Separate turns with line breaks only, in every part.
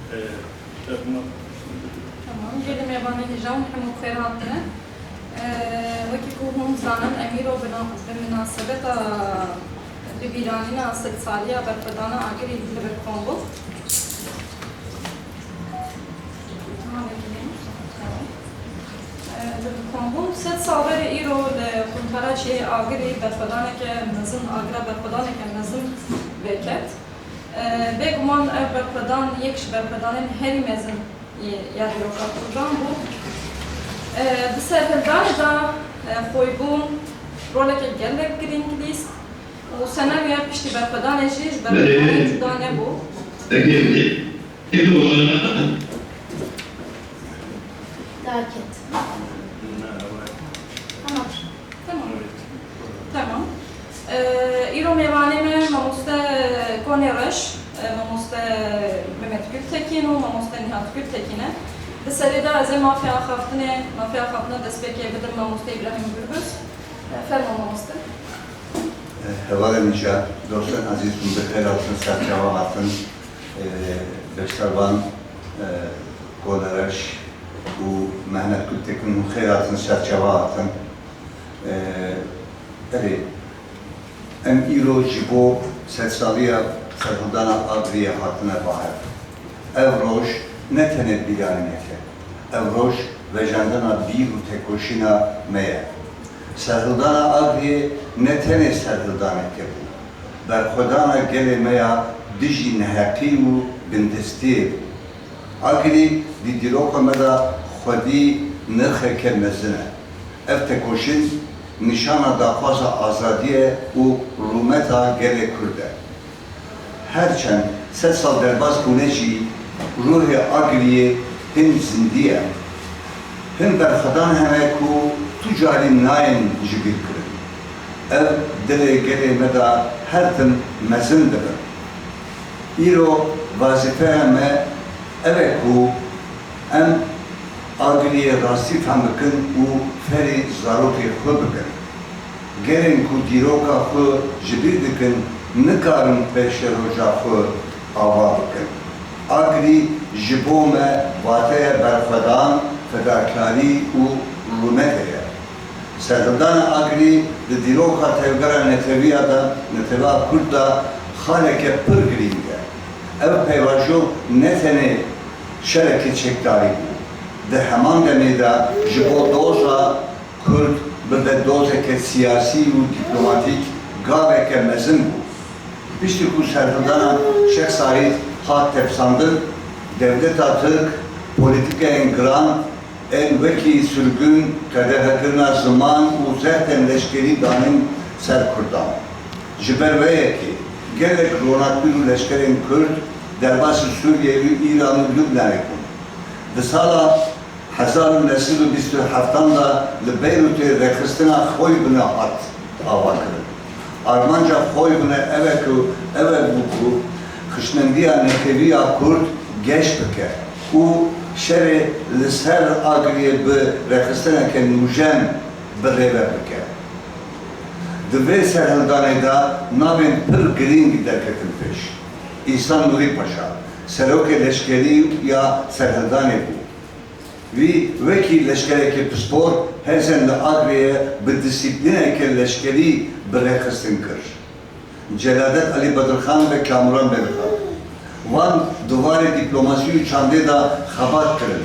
تمام جيل ميباني هجام حمو خيراتنا وكي كوهم زانن أميرو بمناسبة لبيرانينا استقصالية برفدانا آخر يدل بالكونغو بالكونغو ست ساوير إيرو لكونتارا شيء آخر برفدانا كنزم آخر برفدانا كنزم بكت بگمان برپردان یکش برپردانın her mezun yadıroklar program bu. Dışarıdan da koygun roleke gelmek gringlist. O senaryo yapıştı berperdan eşiş berperdan juda ne bu?
Daket.
Tamam. İro mevaneme mamuste konereş, mamuste Mehmet Gültekin o mamuste Nihat Gültekin'e. Dışarıda az mafya haftına despeke bilir mamuste İbrahim Gürbüz. Ferman mamuste.
Hevale Mişa, dostlar aziz mübekler altın, serçava altın, Beştarban, konereş, bu Mehmet Gültekin'in hayatın serçava altın. Evet. Em îro ji bo sedsaliya serhildana Adriye hatine bahar. Ev roj ne tenê bîranîneke. Ev roj vejandina bîr û tekoşîna me ye. Serhildana Adriye ne tenê serhildaneke bû. Berxwedana gelê me ya dijî neheqî û bindestiyê bû. Agirî di dîroka me da xwedî nirxeke mezin e. Ev tekoşîn nişana daxwaza azadiye û rûmeta gelê Kurd e. Herçend sed sal derbas bûne jî ruhê Agiriyê hin zindî ye. Hin berxwedan hene ku tu carî nayên ji bîr kirin. Ev dilê gelê me da her tim mezin dibin. Îro vazîfeya me ev e ku em Agiriyê rastî fehm bikin û ferî zarokê xwe bikin. Gelên ku dîroka xwe ji bîr dikin, nikarin pêşeroja xwe ava bikin. Agirî ji bo me vateya berxwedan, fedakarî û rûmetê ye. Serhildana Agirî li dîroka tevgera neteviya da, neteviya Kurd da xaleke pir girîng e. Ev peyvajo ne tenê şerekê çekdarî bû. De heman demê de ji bo doza Kurd bibe dozeke siyasî û diplomatîk gaveke mezin bû. Piştî ku serhildana Şex Saîd hat tepsandin, devleta Tirk polîtikayên giran ên wekî sürgün, qedehekirina ziman û zehtên leşkerî danîn ser Kurdan. Ji ber vê yekê gelek ronakbîr û leşkerên Kurd derbasî Sûriye û İran û Lübnanê bûn. Di sala 1927 da li Beyrûtê rêxistina xwe bine hat ava kirin. Armanca xwe bine ev e bû ku xişmendiya neteviya Kurd geş bike û şerê li ser Agiriyê bi rêxistineke nûjen birêve bike. Di vê serhildanê da navên pir girîng derketin pêş. İhsan Nûrî Paşa, serokê leşkerî ya serhildanê bû. Vî wekî leşkerekê pispor hezên li Agiriyê bi disîplîneke leşkerî bi rêxistin kir. Celadet Ali Bedirxan ve Kamuran Bedirxan. Van duvarê dîplomasî û çandê da xebat kirin.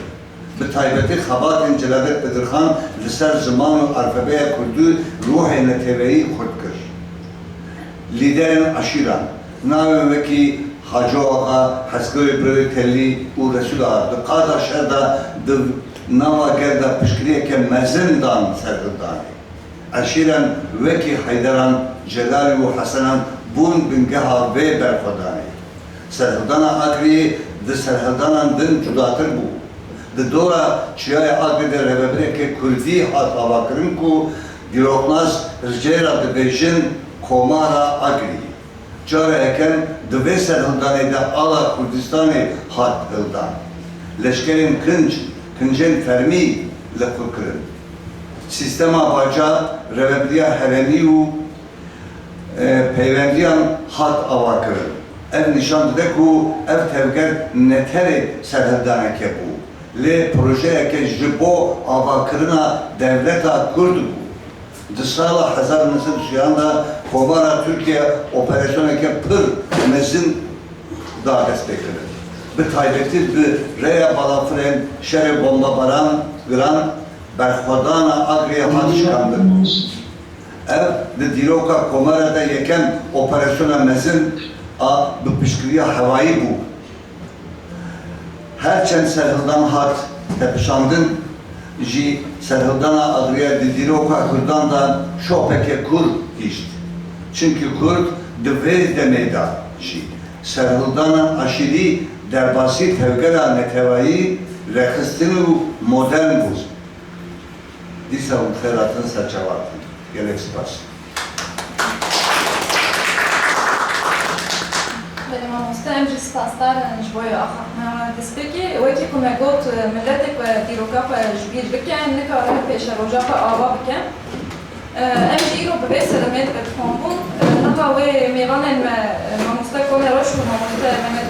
Bi taybetî xebatên Celadet Bedirxan li ser ziman û alfebeya Kurdî ruhê neteweyî xurt kir. Lîderên aşîran, navên wekî Hacı Ağa, Hezgirê Birêvê Tellî û Resul Ağa di qada şer da di nava gerda piştgiriyeke mezin dan serhildanê. Eşîran wekî Heyderan, Celalî û Hesenan bûn bingeha vê berxwedanê. Serhildana Agiriyê di serhildanan din cudatir bû. Di dora çiyaya Agirî de revebireke Kurdî hat avakirin ku dîroknaz ricêra dibêjin komara Agirî. Cara eken di vê serhildanê de ala Kurdistanê hat hildan. Leşkerên kincên fermî li xwe kirin. Sîstema baca, reveberiya heremî û peyvendiyan hat ava kirin. ev nişan dide ku ev tevger netere serhildaneke bu. Le projeyeke ji bo avakirina devleta Kurd bu. Di sala 1930 da Kovara Türkiye operasyoneke pır mezin da destek verir. Bi taybeti bi reya balafren şere bomba baran gran berxwadana agriye hat çıkandır. Ev di dîroka Komara'da yekem operasyona mezin a bi pişkiriya hevayî bû. Herçend serhildan hat tepişandın ji serhildana agriye di dîroka Kurdan da şopeke kur hişt. Çünkü Kurd di vê demê da jî serhildana aşîrî derbasî tevgera netewayî rexistin û modern bû. Dîsa û xêratin serçevatin. Gelek spas.
Benim mamoste emri spastar jboy axna despeki weki ku me got milletek ve dîroka xwe ji bîr bikin nikare pêşe roja xwe ava bikin em jî îro bi vê sedemê dibetixwanbûn niha wê mêvanên me mamoste Kolê Reş û mamoste Mehmet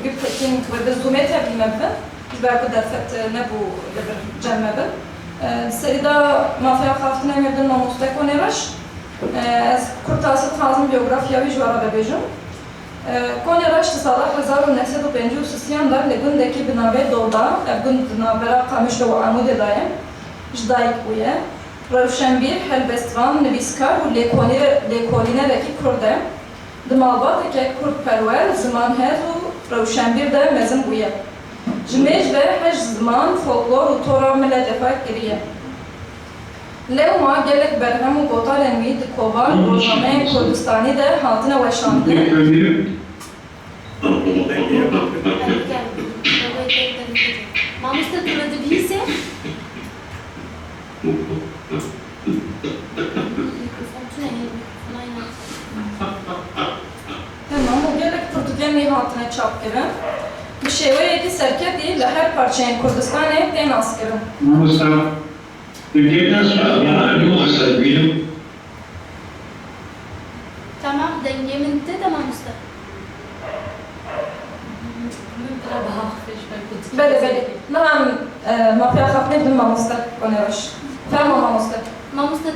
Gültekin bi zûmê tevlî me bibin ji ber ku derfet nebû li bir cem me bin. Serîda mafya xaftinê me din mamoste Kolê Reş ez kurtasî dixwazim biyografiya wî ji we re bibêjim. Kolê Reş di sala 1953 da li gundekî bi navê Dolda, ev gund di navbera Qamişlo û Amûdê da ye, ji dayîk bûye. Rewşenbîr, helbestvan, nivîskar û lêkolînerekî Kurd e. Di malbateke Kurdperwer, zimanhez û rewşenbîr de mezin bûye. Ji mêj ve hej ziman, folklor û tora milletê xwe kiriye. Lewma gelek berhem û gotarên wî di kovar rojnameyên Kurdistanî de hatine weşandin.
Mamoste tu le devise?
Tamam, bu gelek Kurdigen wî hatine çapkirin. Bi şêweyekî serketî li her parçeyên Kurdistanê tên askirin.
Mamoste, Türkiye'den sonra yani o hasabıyım.
Tamam, dengemin de tamam usta.
Bele bele. Naham mafya xaftinê bin mamoste Kolê Reş. Ferma mamoste.
Mamoste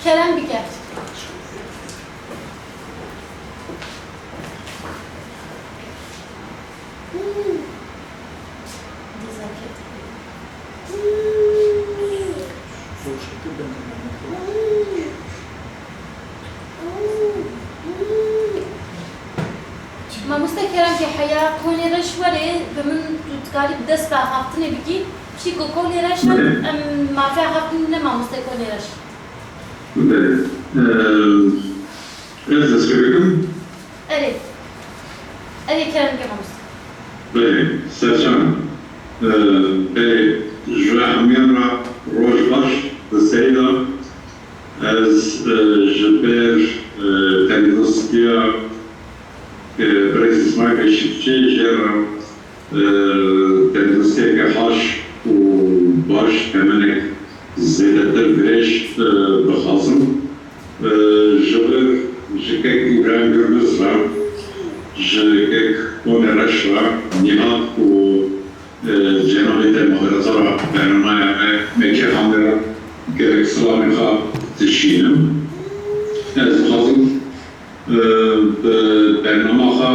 Kerem bike. Nezaket. Mamoste Kerem ki haya Kolê Reş were bi min tutkarî bi dest xaftinê bikî çî ku Kolê Reş em mafya xaftin ne mamoste Kolê Reş.
Ez de söylüyorum.
Evet. Evet Kerem ki mamoste.
Ve seçen ve jüamiyana rojbaş de seyda ez jiber tendistiya Brexit İsmail Beşikçi jera tendistiya ke haş û baş temenek zêdetir dirêj bixwazim ji vir ji kek İbrahim Gürbüz re ji kek Kolê Reş re nihat û cenabê te mahiretara bernamaya me mekêxan re gerek silamê xwe dişînim. Ez dixwazim bi bernama xwe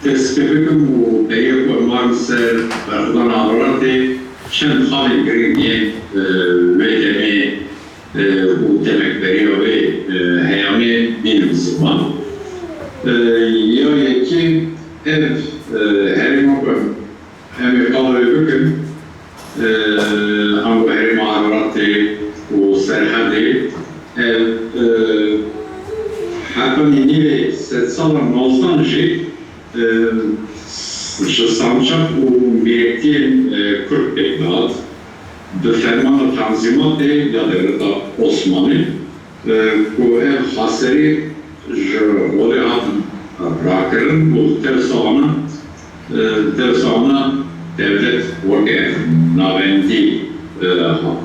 tespî bikim û peyê ku eman ser berxwedana awiratê çend xalê girîngiyên wê demê û demekberiya wê heyamê bînin ziman. Ya yekî ev herêma ku em ê qala wê bikin hem herêma awiratê û serhedê ev heta nîvê sed sala nozdan jî ji sançak û mêretiyên Kurd pêk dihat bi fermana Tanzîmatê ya Devleta Osmanî ku ev xaserî ji holê hatin rakirin û tersana devlet weke navendî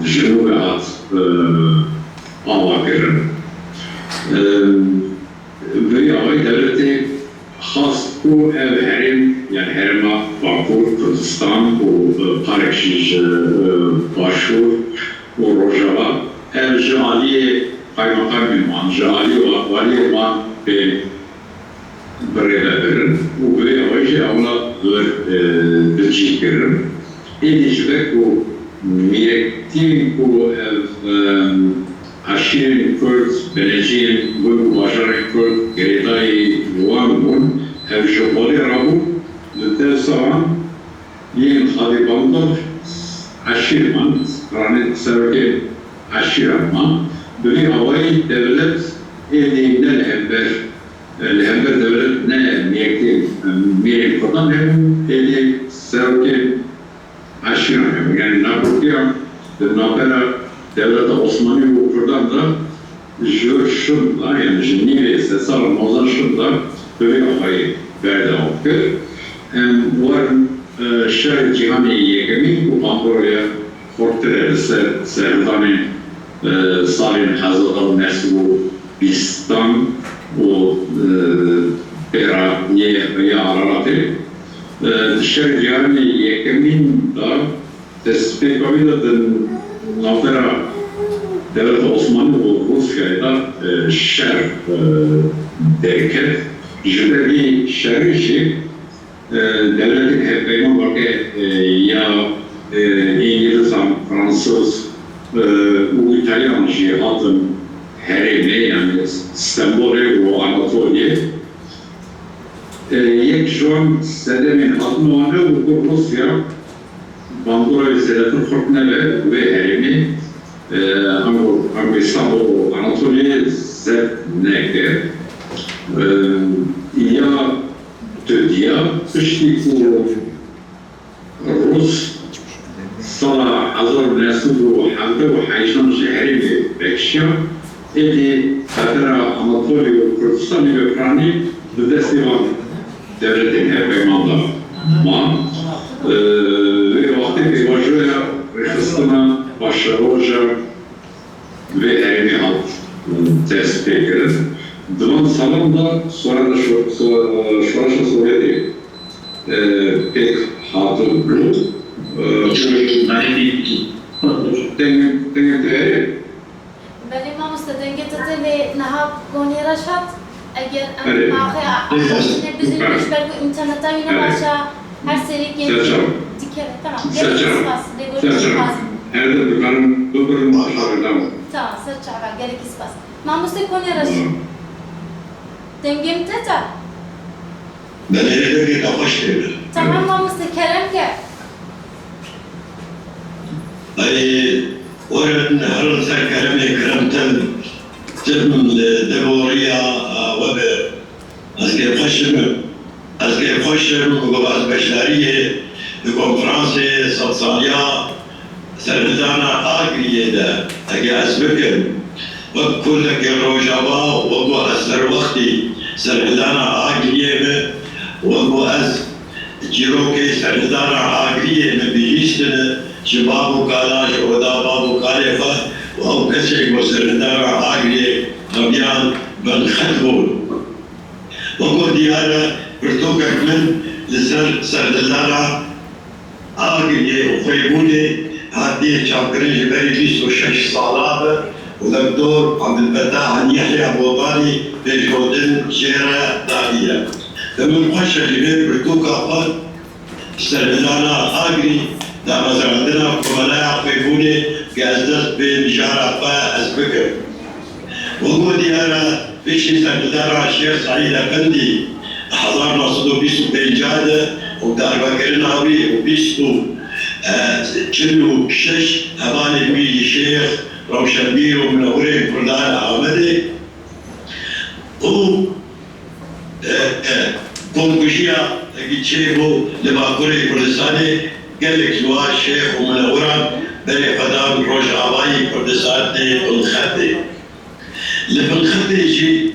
ji nû ve hat ava kirin. Vê ku ev herim, yani herima Bakur, Kurdistan, bu Parekşiş, Başvur, bu Rojava, ev Jaliye, Kaymakam Bilman, Jaliye Valiye Man ve Breve verin, bu ve hoca ona bilgi verin. Edişbek bu miyektin bu aşirin Kürt, Beneciğin, bu başarı Kürt, Geridayı, Yuangun, ev Jobali Rabu, Lütfen Savan, Yen Hadibandor, Aşirman, Ranit Serke Aşirman, böyle havayı devlet edeyimden Lehember devlet ne miyektin, miyek falan hem edeyim Serke Aşirman, yani Nabukiyan, Napera devlet Osmanlı okurdan da şunda yani Jenive Sesar Mozar şunda böyle havayı verdi okur. Var şer cihani yekemi bu Anadolu'ya Hortere Serdani Salin Hazal Nesbu Bistan bu Pera Ye Araratı şer cihani yekemin da tespit kavidadın Nafera devlet Osmanlı ve Rusya'da şer derken jüleri şerişi devletin hep benim vakit ya İngiliz, Fransız, bu İtalyan cihatın herimi yani İstanbul'u ve Anatolia'yı yek şu an sedemin atmanı bu Rusya Bandura ve Selahattin Korkneve ve herimi hangi İstanbul Anatolia'yı zednekte ya Tüdya, işte bu Rus sala hazır neslu halde ve hayşan şehri ve bekşya eli Katara Anatolia ve Kürdistan ve Ukrayna düdestivan devletin hepimanda ma ve vakti bir vajoya Hristiyan'a başarıca ve elini alt tespit edilir. Divan salonda sonra da şu Sovyeti pek hatır bulup Dengete
ولی ما مستدنگه تتلی نهاب گونی رشد اگر آخه آخه بزنی بیش بر اینترنت هایی نباشه هر سری که دیگر tamam gerekirse bas degoyu bas
her de dükkanın başlarından
tamam seç abi gerekirse bas mamuste goni رشد dengem teta
Ben evde bir kafaş devrim.
tamam mamuste kerem ke
Ay ورن هرن سر كلامي كرمتن تبن دبوريا وب أذكر خشم وقبض بشرية بكونفرانسي صدصانيا سردانا آقرية ده أجي أسبكن وكل كروجابا وقو أسر وقتي سردانا آقرية وقو أز جيروكي سردانا آقرية بيجيستن شبابو كالاش ودا بابو كاليفا وأو كسر وسردار عاقلي غبيان بن خدبول وقو ديارة برتوكك من لسر سردارة عاقلي وخيبوني هادي شاكرين جبالي 26 صالابة ودكتور عبد الفتاح عن يحيى بوطاني بجودن جيرة دارية فمن قشة جبال برتوكا قد سردارة عاقلي دا مزرعتنا كمالا قيبوني كأزدس بنشارة أزبكر وقو ديارة بيشي سردارة الشيخ سعيد أفندي حضرنا صدو بيسو بيجادة ودار بكرناوي وبيسو كنو شش هباني بيجي شيخ روشنبير ومنورين كردان عامدي و كونكوشيا جيبو لباكوري كردستاني قالك جوا الشيخ ومنورا بني قدام روج عباي كردستاني بالخدي اللي بالخدي شي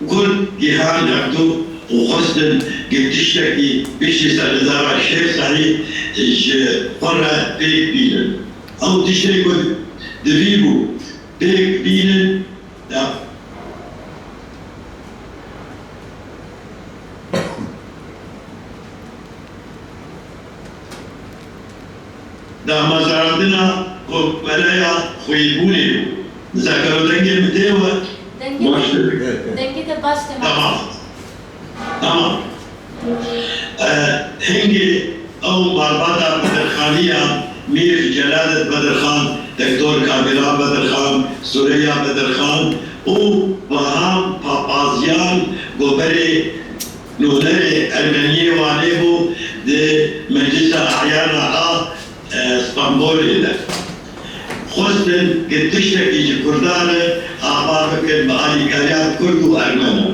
كل جهان عبدو وخصدن قلت تشتكي بيشي سردارة الشيخ سعيد قرة بيك بيلن أو تشتكي دفيبو بيك بيلن لا دامەزراندنا کۆمەلەیە خۆیبوونی نزاکەرە دەنگێ بدێوە
Baş dedik.
Evet, evet.
Denge de baş demek.
tamam هنگی او ماربادا بدرخانیه میر جلالت بدرخان دکتور کابیرا بدرخان سوریا بدرخان او با هم پاپازیان گوبری نونر ارمنیه وانه بو ده مجلس احیان اسطنبول ایده خواستن که تشتکی جی کردانه آبا بکن با آلیکاریات کرد و ارمنه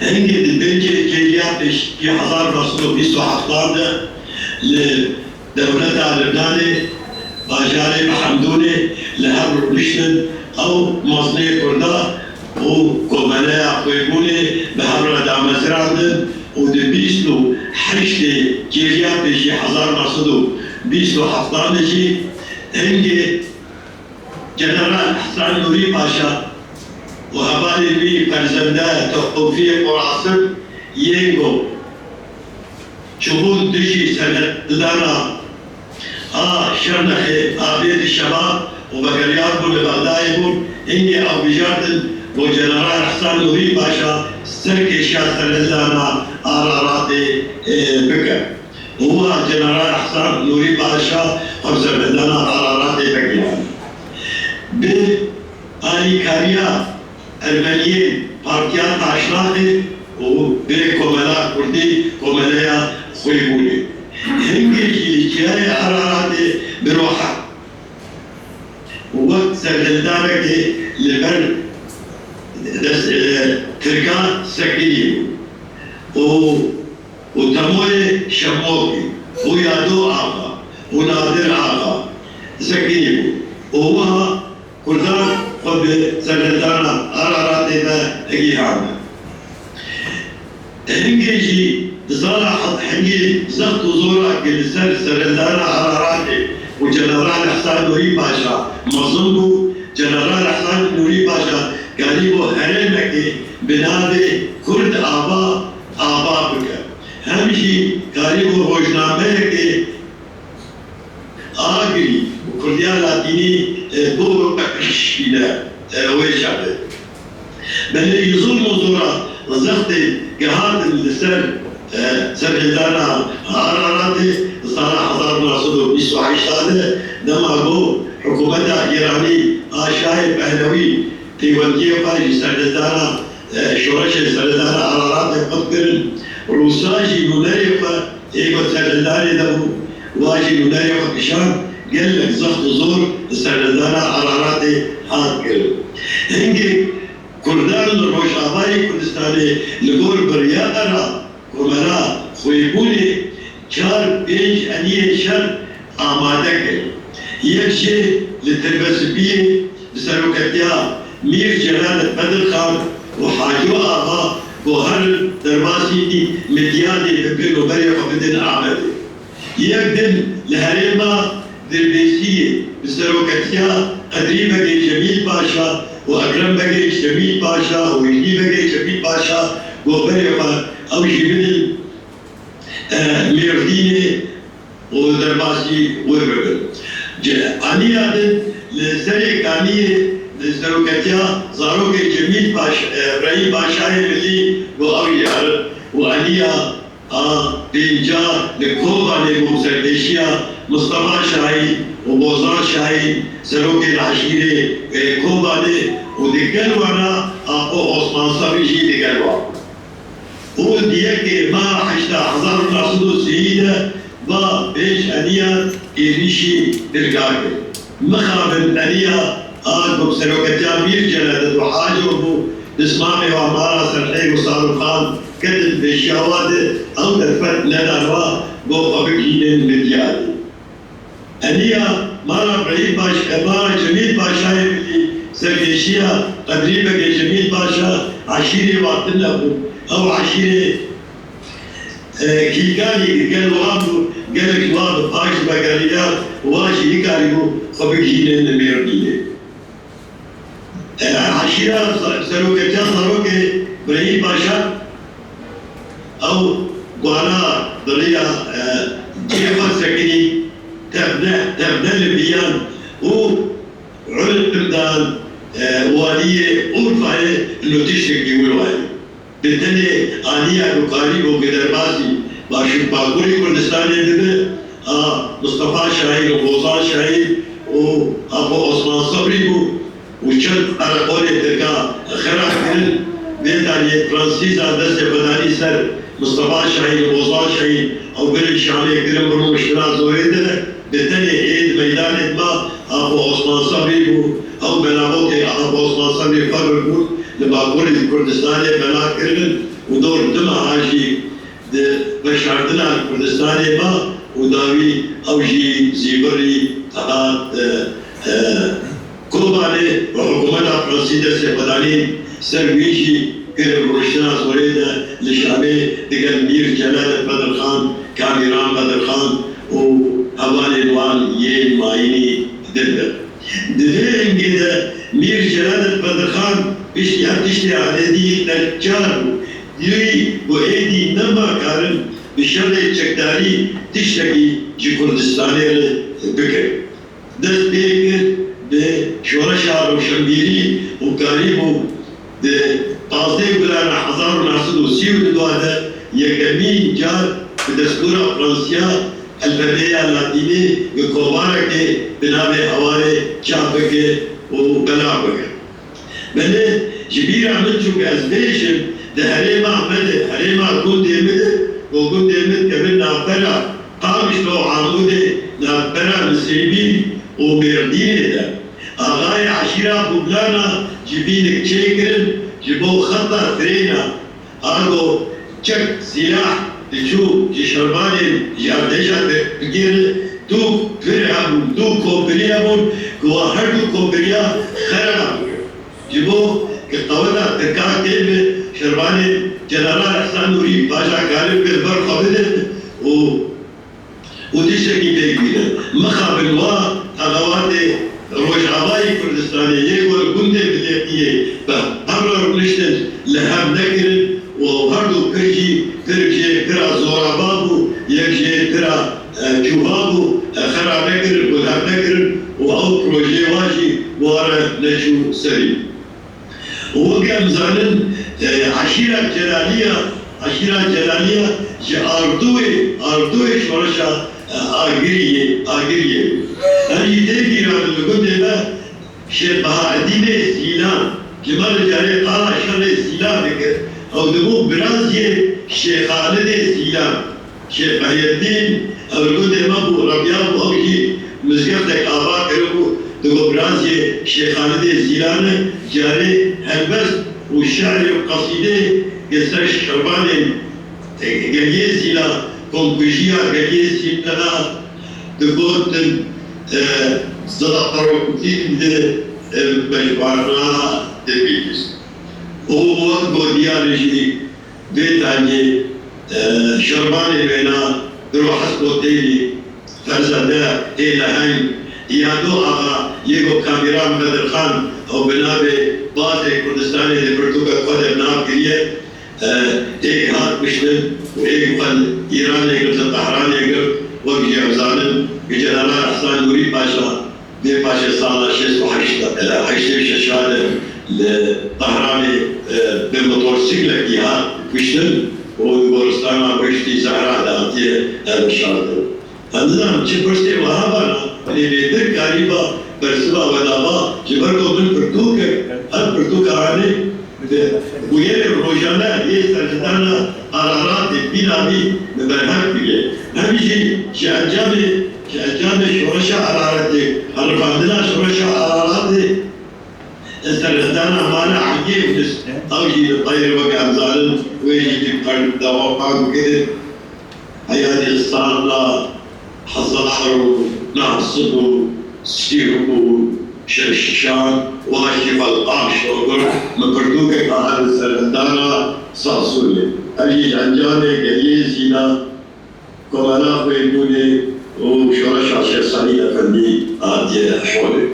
هنگی دی بنجی جلیاتش کی 1927 لدولت لبناني باجاري محمدوني لهر مشن او مصنع كردا و كومالا قيبوني بهر دامزراندن و دي بيسلو حشتي جيريات شي 1927 شي هنگي جنرال حسن نوري باشا وهبالي بي فرزنده توفيق وعاصم ينگو شهود دشي سنة دانا شرنخي آبيد الشباب وبقريات بول بغداي بول إني أو بجاردن وجنرال حسن نوري باشا سركي شاسر لزانا آراراتي بكر هو جنرال حسن نوري باشا خمسة بدانا آراراتي بكر بآلي كاريا Ermeniye partiya taşladı o bir komela kurdu komelaya koybuni. Hangi ilişkiye aradı bir roha. O vakit serdardara ki liber Türk'a sekliyi. O tamoye şamoki. O yadu ağa. O nadir ağa. Sekliyi. O vaha Kurdan خب سردارنا قرارات ما اجيها هنجي صالح حنجي زغط زورا كل سردارنا قرارات وجنرال حسن نوري باشا مظلوم جنرال حسن نوري باشا قريبو هرمك بنابي كرد آبا بك همشي قريبو روجنامك آگری کردیا لاتینی دو بکش ile ویشاده. بله یزول موضوعا زخت جهاد لسر سرهدانا عراراتی سال 1928 نما گو حکومت ایرانی آشای پهلوی تیوانجی پای سرهدانا شورش سرهدانا عرارات خود کرن روساجی نونری و ایگو سرهدانی دمو واجي نوناي وحكشان قال لك زخط زور سردانا عراراتي حاد قل هنجي كردان روش آباي كردستاني لغور برياءنا كمرا خويبوني چار بيج انيه شر آماده قل يكشي لتربسبيه بسروكتيا مير جلالة بدر خان وحاجو آغا وهر درباسي دي مدياني ببينو بريق بدن عمدي يقدم لهريما دربيسية بسروكتيا قدري بقي جميل باشا وأكرم بقي جميل باشا ويجي بقي جميل باشا وبريقا أو جبل ميرديني ودرباسي وبرقل أني عدد لسري كانية لسروكتيا زاروكي جميل باشا إبراهيم باشا اللي وأويار وأنيا بینجا لکوبا لموسردشیا مصطفى شاهی و بوزار شاهی سروک العشیره کوبا لی و دیگر وانا آقو عثمان صفیشی دیگر وانا و دیگه که ما 1930 با بیش انیا ایریشی درگاه مخابن انیا آقو سروکتیا میر جلد و حاجر بو اسمامي وعمارة سرحي وصالح خان كتب بشيوات أو دفت لنا روا بوقبكين المديالي أنيا مارا بعيد باش مارا جميل باشا اللي سرقيشيا قدريبا جميل باشا عشيري وقتنا أو عشيري كيكالي قال وامو قال لك وامو باش بقاليات واشي يكاريبو قبكين الميرديني عشيرة سروكتيا سروكي برهيم باشا أو قوانا ضليا جيفا سكني تبنى كردل بيان وعلم دان والية أورفاية إنه تشتكي والوالي بالتالي آنية بقاري وقدربازي باشو باقوري كردستاني دبي مصطفى شاهين وغوزان شاهين وأبو عثمان صبري وشد أرقوني تركا خرا كرن بيتاني فرانسيزا دست بداني سر مصطفى شاهين وغوزان شاهين أو بلد شامي كرن برو مشكلات زويدة بالتالي عيد ميدان ما أبو عثمان صبري أو بلاغوتي أبو عثمان صبري فرق لباقوري كردستاني بلا كرن ودور دم عاجي بشارتنا الكردستاني ما وداوي أوجي زيبري تحت كوباني وحكومة فرنسية سيبداني سرويجي كرم روشنا سوريدا لشعبي دقل مير جلالة بدر خان كاميران بدر خان وهواني نوان ين مايني دلدر دلين كده مير جلالة بدر خان بيشتي هتشتي على دي نجار يوي وإيدي نما كارن بشرط چکداری تشتکی جی کردستانی بکر دست بیکر به شورش روشنبیری و قریب و به 1932 یکمین جار به دستور فرانسیا الفبرية اللاتينية بكوبارك بنابه حوالي شعبك وبلابك من جبير عمل شو كأزبيشن ده هريما عمل هريما كون ديمد وكون ديمد كمان نابرا قامش لو عمود نابرا مسيبي ومردين ده أغاية عشيرة ببلانا جبينك تشيكرن جبو خطة فرينا أرغو چك سلاح تشو جشرباني جاردشا بگیر دو فرعون دو کوبریا بون که هر دو کوبریا خراب جبو که طاولا ترکا کلمه شرباني جنرال احسان نوری باشا غالب به بر خبره و دیشکی بگیره مخابل و تغوات روشعبای کردستانی یک ور گنده بلیتیه به هر رونشتن لهم نگیرن و هر دو کشی ترکشی ترا زورابابو یکشی ترا چوبابو خرا نگیرن و لهم نگیرن و او پروژه واشی واره نشو سری وكم زمن عشيرة جلالية أردوي شورشا آگریه هنی دیگی را لگنده با شبه عدیم سیلان جمال جاره قالا شر سیلان بکر او دمو برازی شیخانه سیلان شیخ بحیدین او لگنده ما بو ربیان بو اوکی مزگفتک آبا کرو دمو برازی شیخانه سیلان جاره هلبس والشعر والقصيدة قصر شرباني قليز إلى كومبوجيا قليز إلى دقوت صدق روكتين ده بجبارنا دبيجس وهو قوديا رجي بيتاني شرباني بينا دروح حسبو تيلي فرزادا تيلا هين يادو آغا يگو كاميران بدر خان او بنابه بعض کردستانی ਦੇ پرتوکا قدر نام کریے ایک ہاتھ پشتن و ایک فل ایران اگر طهران اگر وقت افزانن جنرال احسان نوری پاشا بے پاشا سالہ 6 شهاده لطهران بموتورسيكل کی ہاتھ پشتن و گورستان پشتی زهرا داتیه شهاده هندام چه پرسته وهابانا لیدر کاریبا برسبا ودابا جبرتو من پرتوکه هر پرتوکه آنه ویل روزانه یه سرزدانا قرارات بینامی مبرهک بیه همیشه که انجام شورش قرارات هرفاندنا شورش قرارات سرزدانا مانا عجیب نس اوجی غیر وقع ابزالن ویجی تبقر دوافاق وكده حياتي الصالة حصل حرب نعصبه سيربو شرشان واشف القاش وقر مكردوك قاعد السردانا صاصولي أجي عنجاني قليزينا كمانا فيدوني وشورش عشر صالي أفندي آتي حولي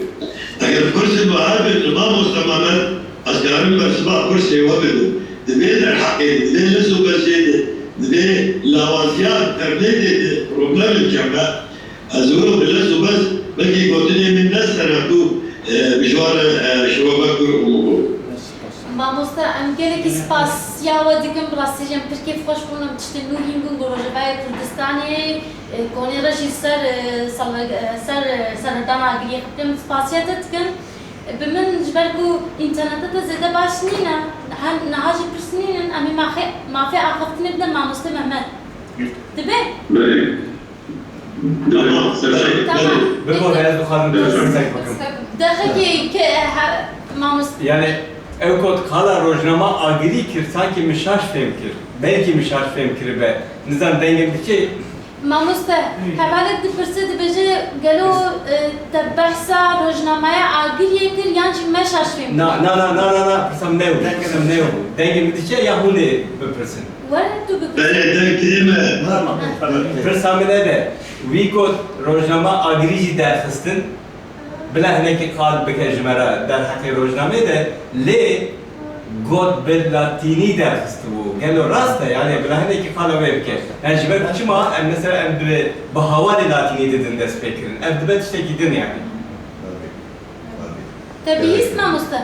اگر كرسي بوهابل ما مستماما أسكارم برسبا كرسي وابدو دبيل الحقين دبيل لسو بسيدي دبيل لاوازيات ترنيدي بروبلم الجمع أزورو بلسو بس بلکه گوتنی من نستنه تو بجوار شروبک و
مامۆستا ئەم گەلێکی سپاسیاوە دیکەم ڕاستیژەم پرکێ خۆش بوونم تشتێ نو هینگون ڕۆژەبای کوردستانی کۆنێڕەشی سەر سەردان ئاگریە پێم سپاسیاتە دکەن بمن ژبەرگ و ئینتەرنێتە زێدە باش نینە نەهاژی پرسنینن ئەمی مافێ ئاخەفتنێ بدەن مامۆستا مەحمەد دەبێت
بگو هیچ دخوازم درست بکنم.
دقیقی که مامۆستا
Yani evkot kala rojnama agiri kir sanki mişaş fem kir. Belki mişaş fem kir be. Nizam dengem bir şey.
مامۆستا هەوالێک دپرسێ دەبێژێ گەلۆ تە بەحسا ڕۆژنامەیە ئاگریە کرد یانچی مەشاش فێم
Na, pırsam ne oldu? Pırsam ne oldu? Dengem bir şey ya hune bıpırsın.
وەرە تو بپرسێ
بله دنکیمه
Pırsam ne de? Vikot rojnama agirici derxistin. Bila hineki kal bekejmera der hakki rojname de le God bil latini derxisti bu. Gelo rasta yani bila hineki kal ve bike. Yani jiber biçima em mesela em de bahavali latini dedin des pekirin. Em de bet işte gidin yani.
تەبیست مامۆستا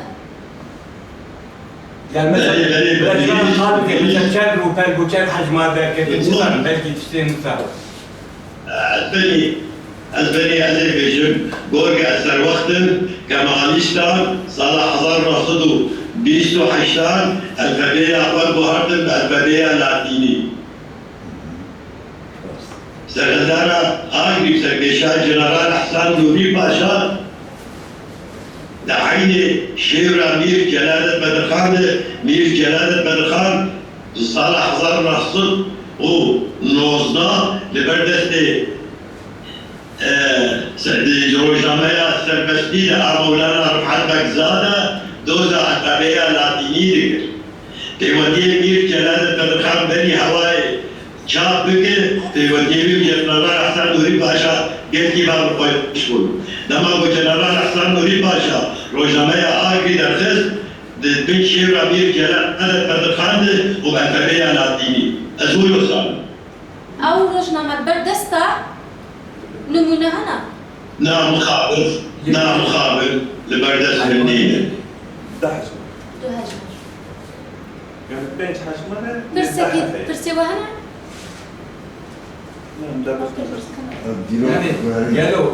Yani mesela bila jiber kal bike mesela çer rupel bu çer hacmar derken çıkar belki işte mesela.
أزبني أزربيجان جورج أثر وقتن كماليستان صلاح حضر رصدو بيستو حشتان الفبية أول بهارتن الفبية لاتيني سرقدارا آنجي سرقشان جنرال أحسان نوري باشا دعيني شيرا مير جلالة بدرخان مير جلالة بدرخان صلاح حضر رصد و نوزنا لبردستي روزنامه سربستی مولانا رفعت بگزاده دوزا عتبه لاتینی دیگر پیوندی میر جلالت بدرخان بنی هوای چاپ بکن پیوندی میر جنرال احسان نوری باشا گلتی باب پایش بود دما با جنرال احسان نوری باشا روزنامه آگری درخست بین شیر میر جلالت بدرخان و عتبه لاتینی ازوی وصال
ئەو ڕۆژنامە بەردەستە نمونە هەنا
نعم مخابر لبردست منينة
ده hacmar.
دو هەژمەر
Yani 5 hacmara
پرسێکی پرسێوە هەنا
Yani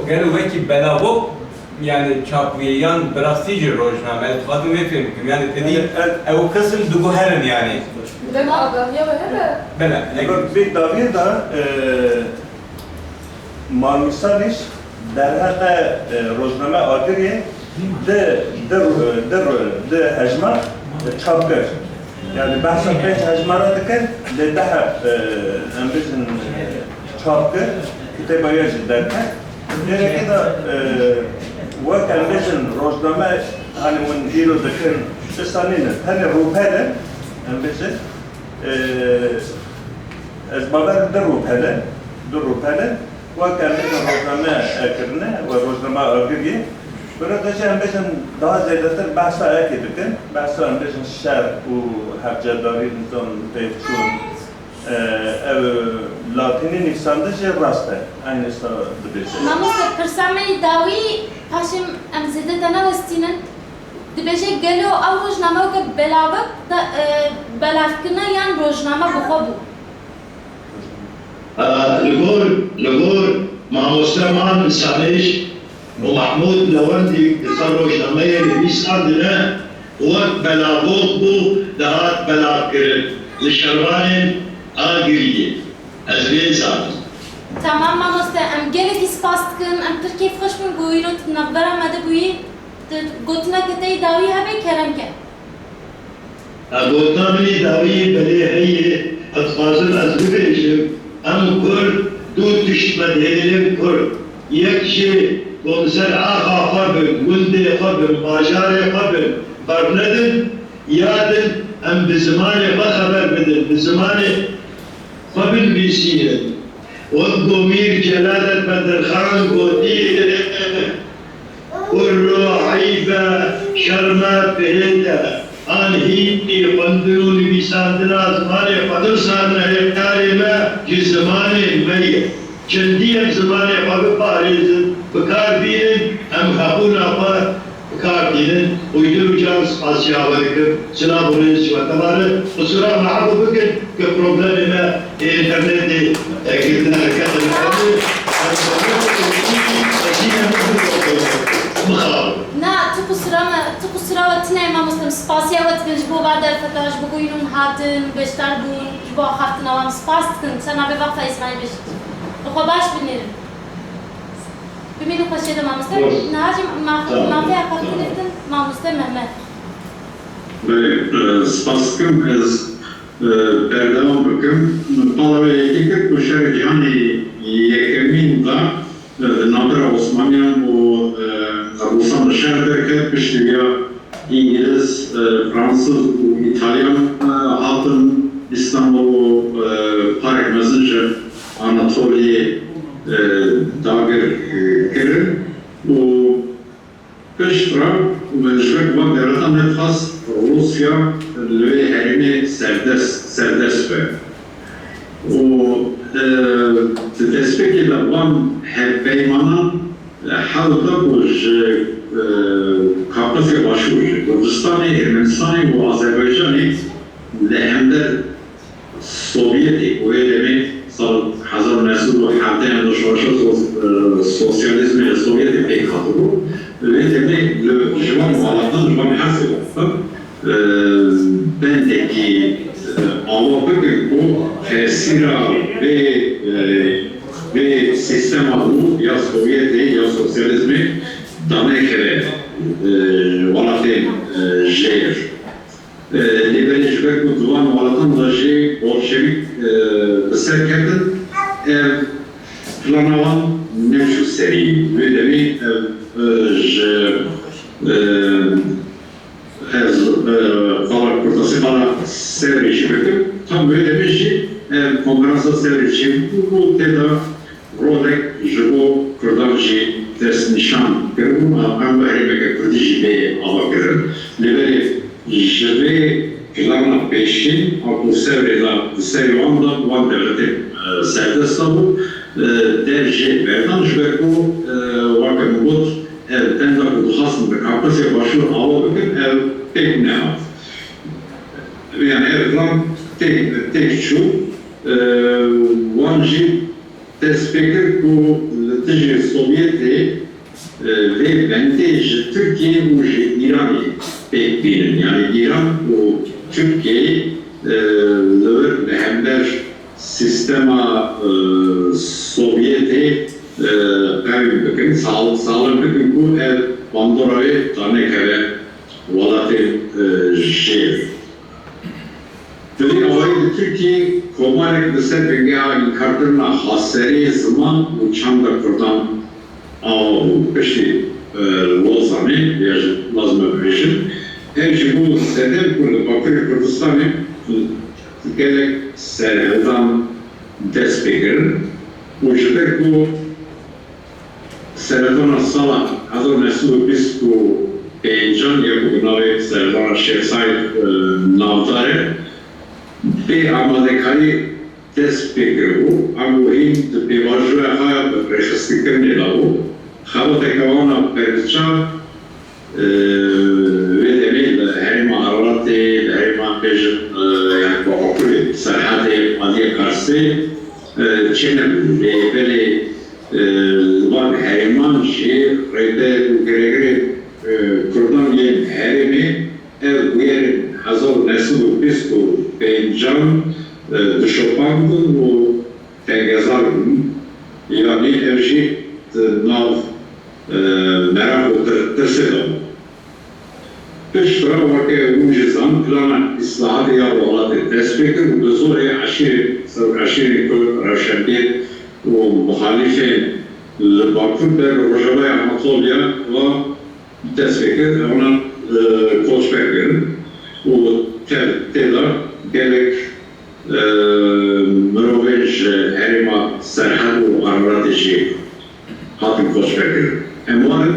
gelo veki belavo yani çapviyan brasici rojname etfadım efendim yani dedi o kısım duguherin yani
بدك آگاهی و هبه
bela
Bir daviye da malmisaliş derhaka rozname agiriye de hecma çapkır. Yani bahsa 5 hecmara diken de daha embizin çapkır kitabaya derken dereki de vak embizin rozname hani mun ilo diken istanine hani ruhele embizin از بابر در روپله و کمی روزنامه کرنه و روزنامه آگریه برای داشته هم بشن daha زیادتر بحث آیا که بکن بحث هم بشن شر و حبجداری نظام پیفچون لاتینی نفسانده چه راسته این استا دبیشه
مامۆستا پرسامەی داوی پاشم ئەم زێدە دەنەوەستینن دەبێژێ گەلۆ ئەو ڕۆژنامەوەکە بەلاوە بەلافکردنە یان ڕۆژنامە بخۆ بوو
لغور مع مستمان سالش ومحمود لوندي صار روزنامه نویس عندنا وقت بلاغوط بو دهات بلاغ کرد لشروان آگریه از بین سالش
تمام مامۆستا ئەم گەلێکی سپاس دکەم ئەم ترکێ خۆش من گویرۆت نەڤبەرە بووی گوتنەکەتەی داوی هەبێ کەرەمکە
گوتنا منی داوی بلی هی اتخاصل از ببیشم ام کرد دو تشمد هیلیم کرد یک شی کنسر آخا خبر گلده خبر ماجار خبر برندن یادن ام بزمان خبر بدن بزمان خبر بیسیه وقو میر جلالت بدرخان گوتی كله عيبة شرمة بهيدا آن هيني قندرون بيساندنا زماني قدر ساندنا هكاري ما جي زماني مية چندية زماني قبل باريزن بکاربینن ئەم خەبووناپە بکاربینن uyduracağız aşağıdaki sınav buraya çıkartmaları bu sıra mahal bugün ki problemime internette gittiler kadar
نا تكو سرا وتناي ما مسلم سباسيا وتكن جبو بعد الفتاش بقولون هاتن بشتر بون جبو خاطنا وام سباس تكن سنا بوقت اسمعي بش بخو باش بنير ببینو خوشی ما مسلم نهاجم ما في أخذ نفتن ما مسلم مهمت
بله سپاس کم از بردوام بکم طالبه یکی که کشور جهانی یکمین دا نادر عثمانیان و روسان شهر درکت پشتیگیا İngiliz, Fransız, İtalyan halkın İstanbul Park Mesajı Anatolia'ya dağır kırır. Bu peştra ve şvek van deratan nefas Rusya ve herimi serbest ve o tespeki de van hep beymanan halda bu Kafkasya başvuru, Kürdistan'ı, Ermenistan'ı ve Azerbaycan'ı lehemde Sovyeti, o elemi Hazar Mesut ve Hamden Dışarışı Sosyalizmi ve Sovyeti pek hatırlı. Ve demek Jvan Muhalat'tan Jvan Hasılat'tan bendeki Avrupa'daki bu tesira ve sistem adı ya Sovyeti ya Sosyalizmi danekere Valatin şehir. Liberi jibek bu duvan Valatan da şey Bolşevik beserkedin planavan nevşu seri ve demi Kalar kurtası bana sevri jibekim tam böyle demiş ki konferansa sevri jibekim bu teda Rodek jibo kurdanji ders nişan kırım ama herime kurdi jibe ava kırım liberi jibe plana peşin bu sevri anda van devleti serbestavu derece verdan jibeku vakın bud tenda bu hasında Kafkasya başvuru ava bakın pek ne hat yani plan tek şu vanji tespekir bu Tıcı Sovyeti ve bence Türkiye bu İran'ı pek bilin. Yani İran bu Türkiye'yi löver mehemler sistema Sovyeti kavim bakın sağlam bakın bu Bandora'yı tanekere Valatin şehir. Dedi olaydı Türkiye komarek dese pengea inkartırına haseri zaman uçanda kurdan peşti Lozan'ı lazım öpüşün. Evci bu sedem kurdu Bakır Kürdistan'ı gelek serheldan despekirin. Uçudak bu serheldan sala hazır nesu biz bu Peycan ya bu navi serheldan Şehzay navdare pe amadekari despekiru, amuhin de pevajoa prešestikrne lavu, Xabatekavana perča ve demel herima arati, herima pejin yani bu okuli serhati adiye karşı çenem ve böyle var heriman şehir reyde gerekli kurdan yen herimi bu yerin hazır neslu pisku Peycan dışopandın bu tengezarın yani evci nav merak tırsedam. Peştra vakı ucizan plana islahatı ya bağladı. Despektir bu zor aşırı raşendir o muhalifin vakfın der Rojava Anatolia ve despektir ona koçbergerin o tela gerek Mroveç herima serhadu arratici hatın koçbergerin. Emuarın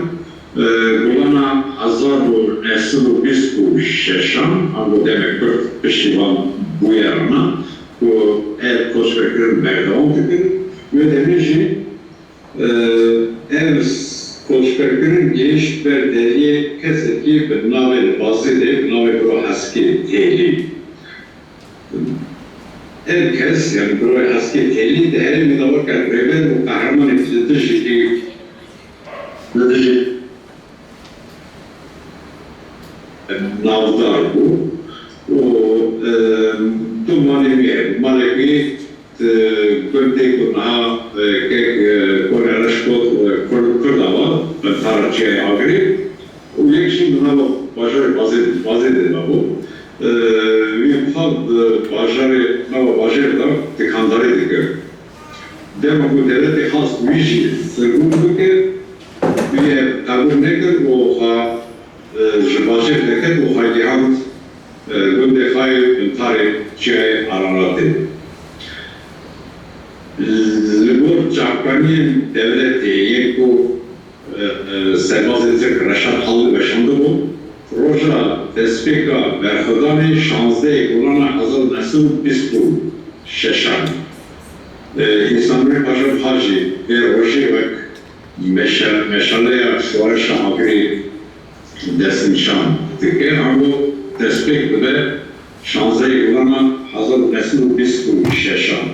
Gulana Azadu Nesru Bisku Şeşan, bu demek ki piştivan bu yarına, bu koçbergerin merdavan tükür, ve demiş ki ev ber deriye keseki bir nave bazı de nave pro haski teli. Herkes yani pro haski teli de her bir davak reben bu kahraman iftidir ki netice navdar bu. O tu manevi gönde kuna ke konaraşkot kurdava tarçe agri u yekşin buna başarı bazı de bu yumfad başarı da tıkandarı dıkı dema bu devleti has vişi sırgındı ki bir kabul nekir o ha başarı deket o haygihant gönde hayır tarihçe araratı Zbor Çapkani'nin devleti yek bu Serbazı Reşat Halı başında bu Roja Tespika Berhadani Şanzde Kulana Hazal Nesil Bispu Şeşan İnsanları Paşa Hacı ve Roji ve Meşaleya Suarışa Agri Desinşan Tıkke ama Tespik ve Şanzde Kulana Hazal Nesil Bispu Şeşan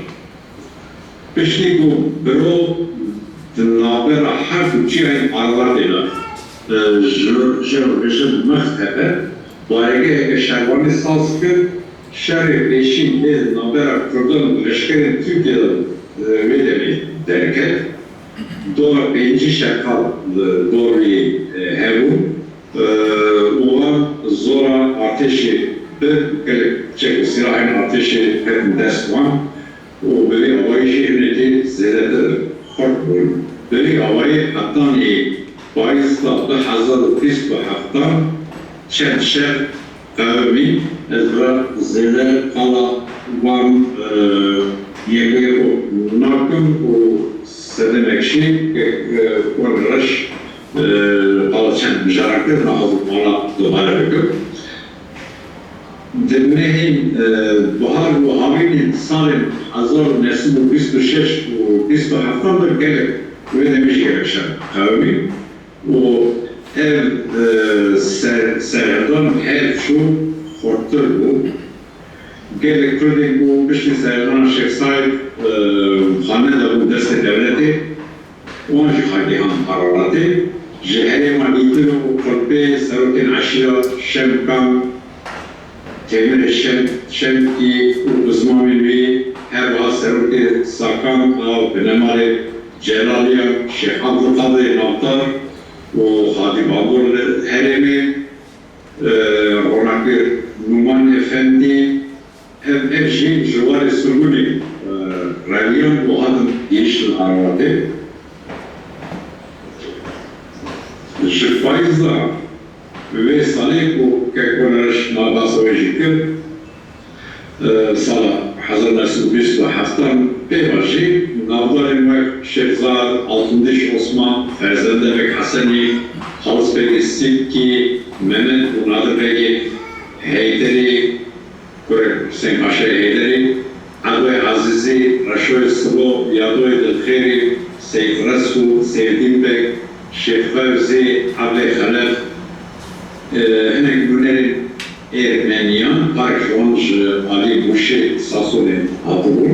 Peşni bu büro nabera her kutuya aralarıyla jürgen mehtepe baygı şervani sazkı şerif leşin de nabera kurdan leşkerin Türkiye'de vedemi derken dolar birinci şakal doğru hevun olan zora ateşi bir gelecek silahın ateşi hep destan o böyle havayı şehrindeki zededir, hortbol. Böyle havayı hatta bayısla da hazır dispa hatta çetşer kavmi ezra zede kala van yemeği o nakım o sedemekşi konraş alçan mücarekler nazım ala dolayı Demnehin bahar bu havinin salim azar nesil 26 و 27 gelip ve demiş gerekşen kavmi o ev serdan her şu hortur bu gelip kurduk bu bişli serdan şehsayip hane da bu deste devleti onun hakihan hararatı jehre manitinu kurbe sarukin aşira şemkam Temir şemki uzmanı ve her vasıfı sakan av benemare Celaliya Şehadlı Kadı Naftar o Hadi Babur Heremi Ronakir Numan Efendi her şey Jüvari Surguni Raviyan bu hadın geçti aradı Şıkbayızla ve salih bu kekonaş nadasovejikir sala hazır nasıl bir haftan bebaşı navdarın ve Şehzad Altındiş Osman Ferzende Bek Hasani Halis Bek Sikki Mehmet Bunadı Bek Heyderi Hüseyin Paşa Heyderi Adoy Azizi Raşoy Sılo Yadoy Dilkheri Seyf Resul Sevdim Bek Şeyh Fevzi Abdey Halef Henek günlerin Ermeniyan, Karşıvanç Ali Muşi Sasoli adıdır.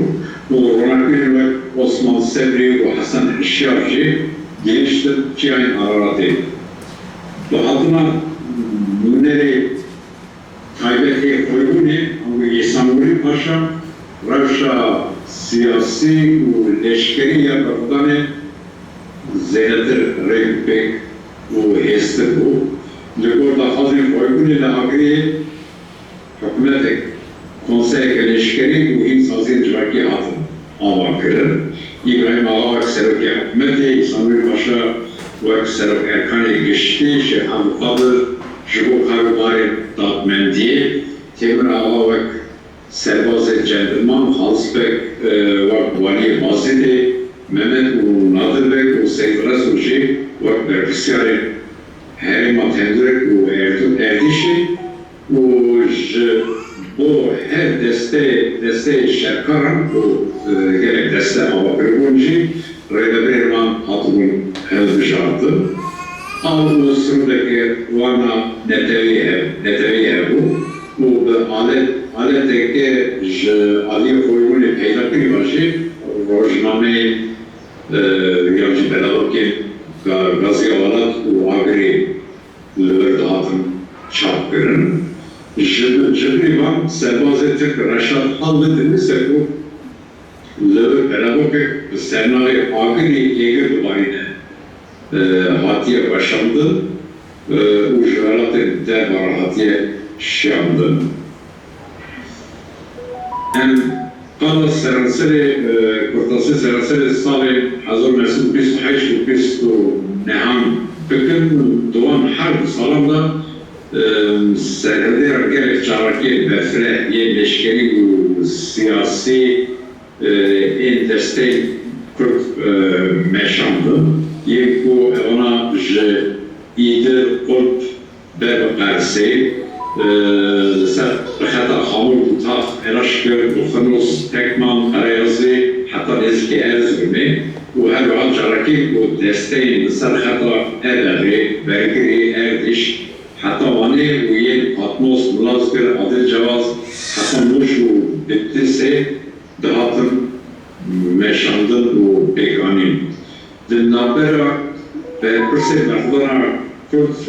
Bu Ronakir ve Osman Sevri ve Hasan Şiarci geniştir Çiğayın araratı. Bu adına günleri kaybettiği koyguni, ama İsanguli Paşa, Ravşa siyasi ve leşkeri yakıtlarını Zeynet'ir Reykbek ve Hestir bu. Ligorda hazin koygun ile agri hükümeti konsey geleşkeri bu insazin civaki hatın avakırır. İbrahim Ağa ve Serok hükümeti İslamül Paşa ve Serok Erkan'ı geçti. Şeyh Abdülkadir Jibok Habibari Datmendiye Temir Ağa ve Serbaz-ı Cendirman Halsbek ve Vali Mazidi Mehmet Nadir Bek ve Seyf Resulci ve Berkisiyari Herima Tendrek u Erdişi u her deste şerkaran u gerek deste ava kırgınci Reyde Berman hatun helbi şartı Al sıradaki vana neteviye bu aletteki aliye koyumunu peyda kıyıbaşı rojname yancı pedagogin gazi avalat u agri lördatın çapkırın Jibri serbazetik Reşat halledilmişse bu pedagogik senaryo agri ilgili duvarine hatiye başlandı u jvelatın derbar hatiye şiyandı. Qala seranseri kurtası seranseri sabi hazır mesul 25 neham bükün doğan harb salamda serhede gerek çaraki befre yerleşkeni bu siyasi desteği Kürt meşandı. Bu ona iyidir Kürt berbersi حتى خامور بطاق إرشكر وخنوص تكمان قريزي حتى نزكي أزرمي وهلو عن جركي ودستين سر حتى أدري برقري أردش حتى واني وين قطنوص ملازقر عدل جواز حتى نوشو بتسي دهاتن مشاندن وبيقانين دلنابرا برسي مردنا Kürt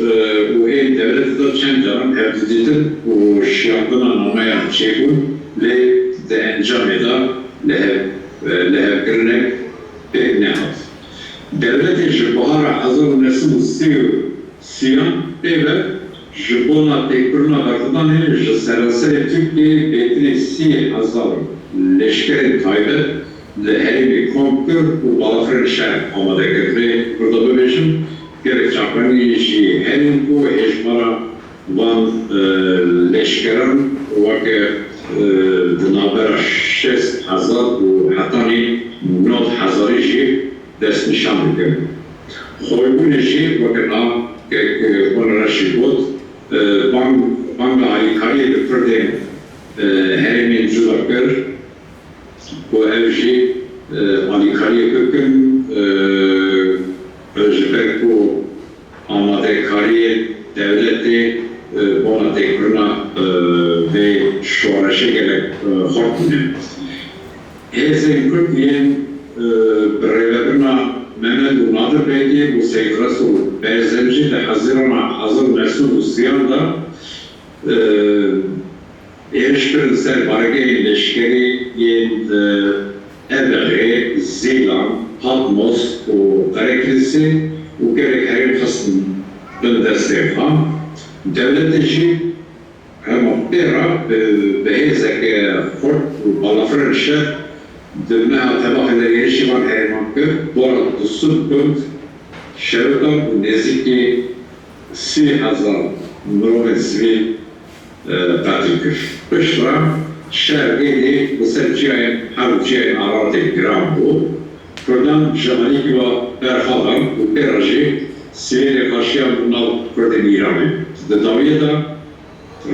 bu en devleti de çencanın hevdidir bu şiabına namayan çekun le de encameda lehevkirnek beknehat. Devleti jibahara hazır nesil siyan bebe jibona tekruna bakıdan henüz serasere Türkiye betine si hazır leşkerin taybet lehevi konkur bu balafren şer amada girdi burada bebeşim gerek çapani işi hemen bu eşmara van leşkeran vakı dınabera 6000 bu hatani 9000 işi dest nişan bükür. Khoybun işi vakı na konara şibot banga alikariye bükürdüğün heremin cüzakır bu evşi alikariye bükün Özbekku amade kariye devleti bona tekruna ve şuaraşe gerek hortune. Ezen Kürtliyen brevebrina Mehmet Nadir Bey'di bu seyfrasu Berzemci de Haziran'a hazır mesul Siyanda erişkirin ser barge leşkeri yen Eberi, Zilan, Patmos u Karekilisi u gerek herim kısmın desteği devletici hem opera behezek Kurt u balafren şer dönmeha tabakında erişi var herim hakkı bu arada dusun kunt şeriden bu neziki 3000 nurmen sivil tatilkür. Pışra şer gedi bu serciyen harciyen arardı gram bu. Kurdan Jamali gibi berhadan bu berajı sivile karşıyan bunlar Kurdan İran'ı. Daviyada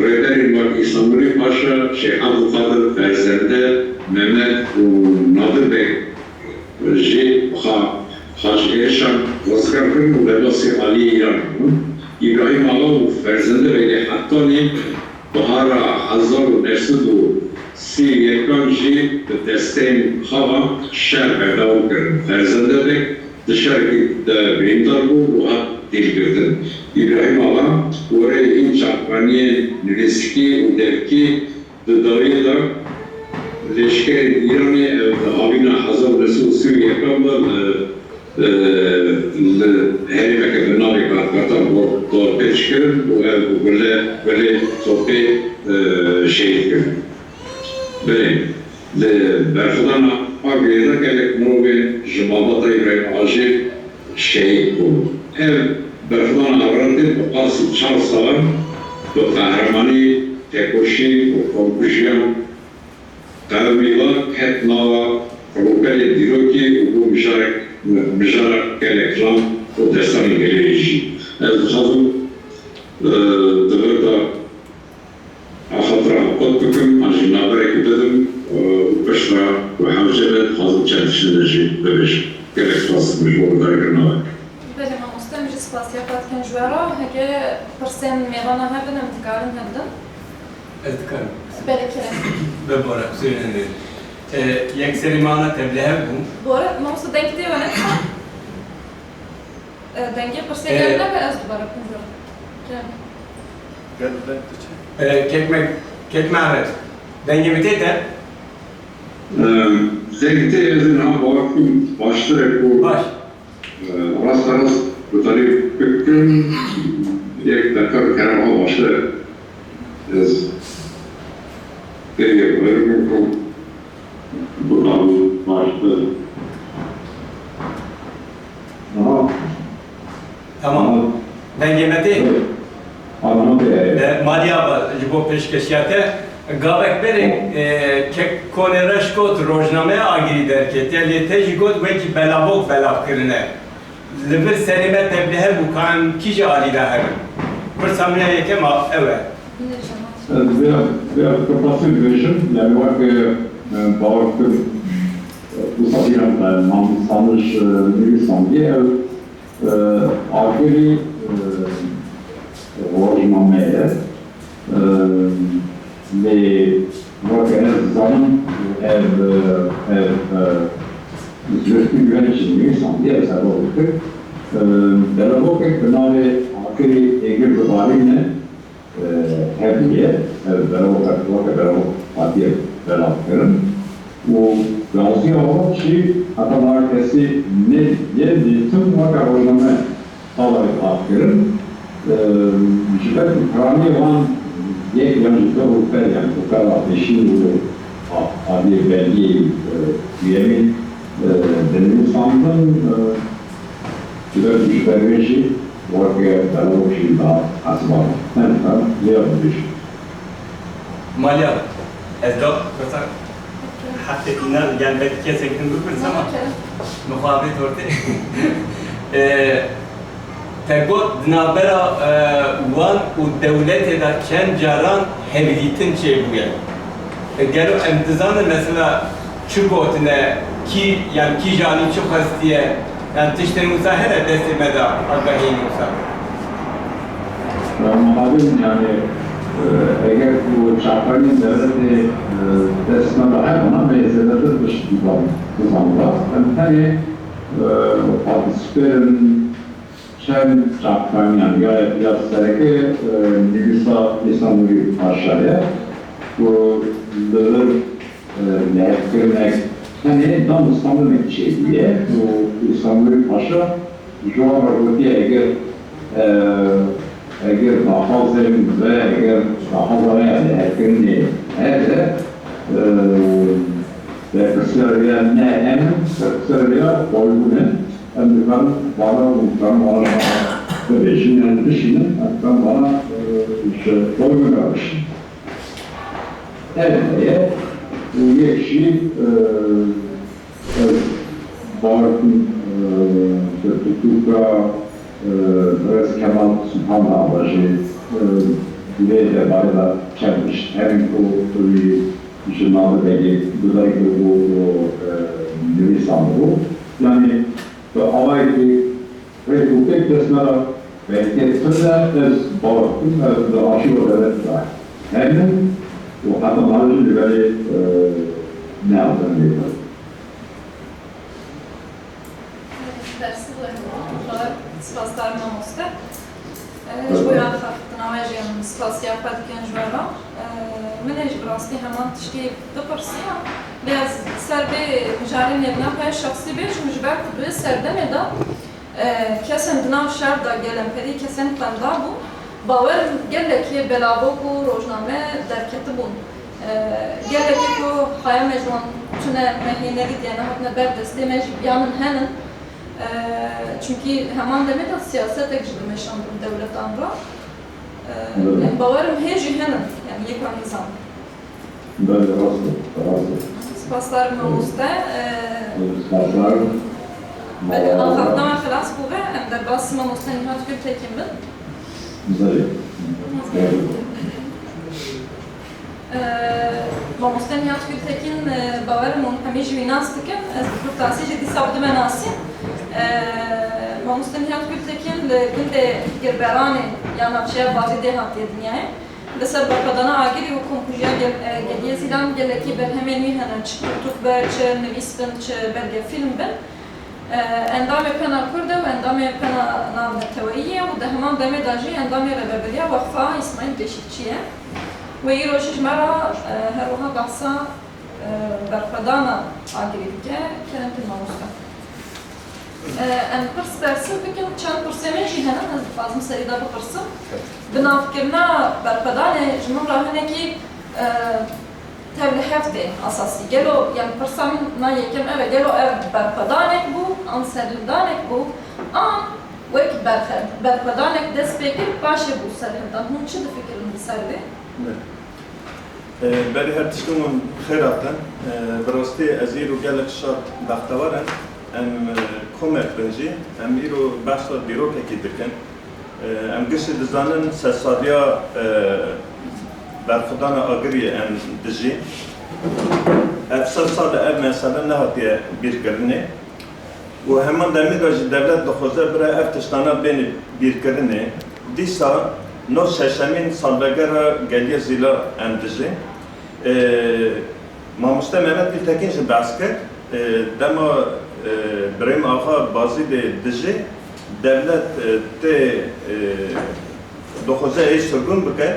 Rehberin var İstanbul'u Paşa, Şeyh Abdülkadir Ferzende, Mehmet Nadir Bey, Hacı Eşan, Vazgarkın ve Basi Ali İran. İbrahim Ağaoğlu Ferzende Bey'de Hattani, Bahara Hazar Nersudu, Si Yekanji desteğin hava şer berdav kırın. Ferzende Bey dışarı birindar bu rahat dil girdin. İbrahim Ağa, oraya in çarpaniye riski, udevki, dıdavıyla leşkerin İran'ı abina hazır resul suyu yakamda her mekebe nabi kartan bu peçkirin, bu böyle sohbet şehit girin. Böyle berfudana Agriye'de gerek Novi Jumabata İbrahim Ağacı şehit bu. Ev berfudana avrandı bu asıl çalsalar bu kahramanı tekoşi bu kompuşyan kavmiler hep nava Rupeli diroki bu müşarak gereklan o destanı gelişi. Ez hazım dağda Ahatıra Kotbüküm, Anjina Bereküdedim, Upeşra ve Havcebe hazır çelişindeci bebeş gerek klasımış bu kadar gırnalar.
Benim amustem, spasiyafat kan jwara heke persen mevana hebben em dikarin hebben.
Ez dikarim.
Belki.
Bebora, söylenir. Yek serimana tebliğ bu.
Bu arada mamusta denk diyor ne? Denge persen geldi ve ez dubara kunjura.
Kekme evet. Denge biteydi.
Zekte yazına bakım başlayarak bu
Baş.
Rast bu tarih bütün bir dakika kararma başlayarak buradan başladı.
Tamam. Denge biteydi.
Anladım.
Maliya jibo peşkeşiyate gavek berek kek konereş kot rojname agiri derket yani teji got veki belavok belav kirine libir serime tebliğ bu kan kije ali da her bir samya yekem evet
Wir kapasite görüşüm yani bak bağırtı bu satıyan da mantısanmış bir sanki agiri rojnameye les organizasyonun üzüntü güvençliğini sandiye sarı olduk. Beraber kenarı akıllı egir zamanıyla hediye beraber hediye beraberim. O Gazi olan şey atalar kesi ne diye tüm vakar oynama alayı aktarım. Jibet krani olan یک یانجیکا روپر یعنی روپر آتشین رو آدی belge üyemin denimi sandım güzel bir vermişi oraya dalı bir daha asma hem yapmış.
Maliya ezdo mesela hatta inan yani belki kesektin dur bir zaman muhabbet ortaya Tegot dinabera wan u devlete da çen caran hevlitin çebuye. Gero emtizanı mesela çubotine ki yani ki jani çok hastiye yani tişten usa hele destemede agahin usa.
Muhabim yani eğer bu çarpanın devleti destemede ona benzedir dış bu zamanda. Yani partisiperin Şen çarpan yani gayet yasareke Nilüsa İstanbul'u aşağıya bu dağır nehirmek yani tam İstanbul'un içi diye bu İstanbul'u paşa Joğar diye eğer daha zemin ve eğer daha zaraya nehirkerini eğer ve kısırıya ne emin kısırıya oyunu Amerikan bana beşinin dışının Amerikan bana doygun almış. Evet, bu yeşil Barkın Tutuka Res Kemal Sultan Ağabey Güneyde Bayla Çelmiş hem bu Jurnal'da belli özellikle bu Yunanistan'da yani Havayı Republik desmara ve getirdiler ez Barkın ve aşırı devlet var. Hem o adamların böyle ne yaptığını biliyor.
Dersi var. Spaslar mamoste. Jboya xaftına vejim spasiyafat kan jwara. Menej brasti hemen tişki döpersiya. Biraz serbe mücadele nedna pay şahsi beş mücbet bir serdem eda. Kesin dinav şer da gelen peri kesin tanda bu. Baver geleki belavoku rojname derketi bun. Geleki ku haya mecwan tüne mehine gidiyene hatne berdeste mecbiyanın henin. Çünkü hemen demet de siyaset ekcidim yaşandım devlet amra. Bavarım heji henin yani yekan nizam.
Böyle razı.
Spaslar mamuste.
Spaslar.
Anlatma xelas bube em der bas mamuste nihat gül tekin bin.
Güzel.
Mamuste nihat gül tekin bavarım on hemi jwinas dikin. Ez bu tasi jedi sabdı menasi. mamoste Nihat Gültekin günde girberane ya navşehir bazı dehatiye dünyaya. Deser bakadana agiri ve kompuja geliye zilan geleki berhemeni hemen çıkırtık ve nevisbin belge film ben. Endame pena kurda ve endame pena navne tevaiye ve de hemen deme daji endame rebebeliye vakfa İsmail Beşikçiye. Ve iroşiş mera her oha bahsa berkadana agiri dike kerentin mamoste. En pırs dersin bugün çand pırsemen jihenen bazı serida bu pırsım. Binavkirna berkadane jimum rahane ki tevli hefte asası. Gelo yani pırsam na yekim eve gelo ev berkadanek bu, anserlidanek bu. Ama vek berkadanek despekir başı bu serhildan. Hun çi de fikirin serdi?
برای هر تشکمون خیراتن براستی از ایرو گلک شاد بختوارن ام کمک بنجی ام ایرو بحثا بیرو که دکن ام گشت دزانن سالیا برخدان آگری ام دجی افسر سال ام مثلا نهاتیه بیر کرنه و همان دمی داشت دولت دخوزه برای افتشتانه بین بیر کرنه دیسا نو ششمین سالگرد گلیه زیلا ام دجی ماموسته محمد گلتکین جی بحث کرد دما بریم آقا بازی دجی دولت ته دخوزه ای سرگون بکن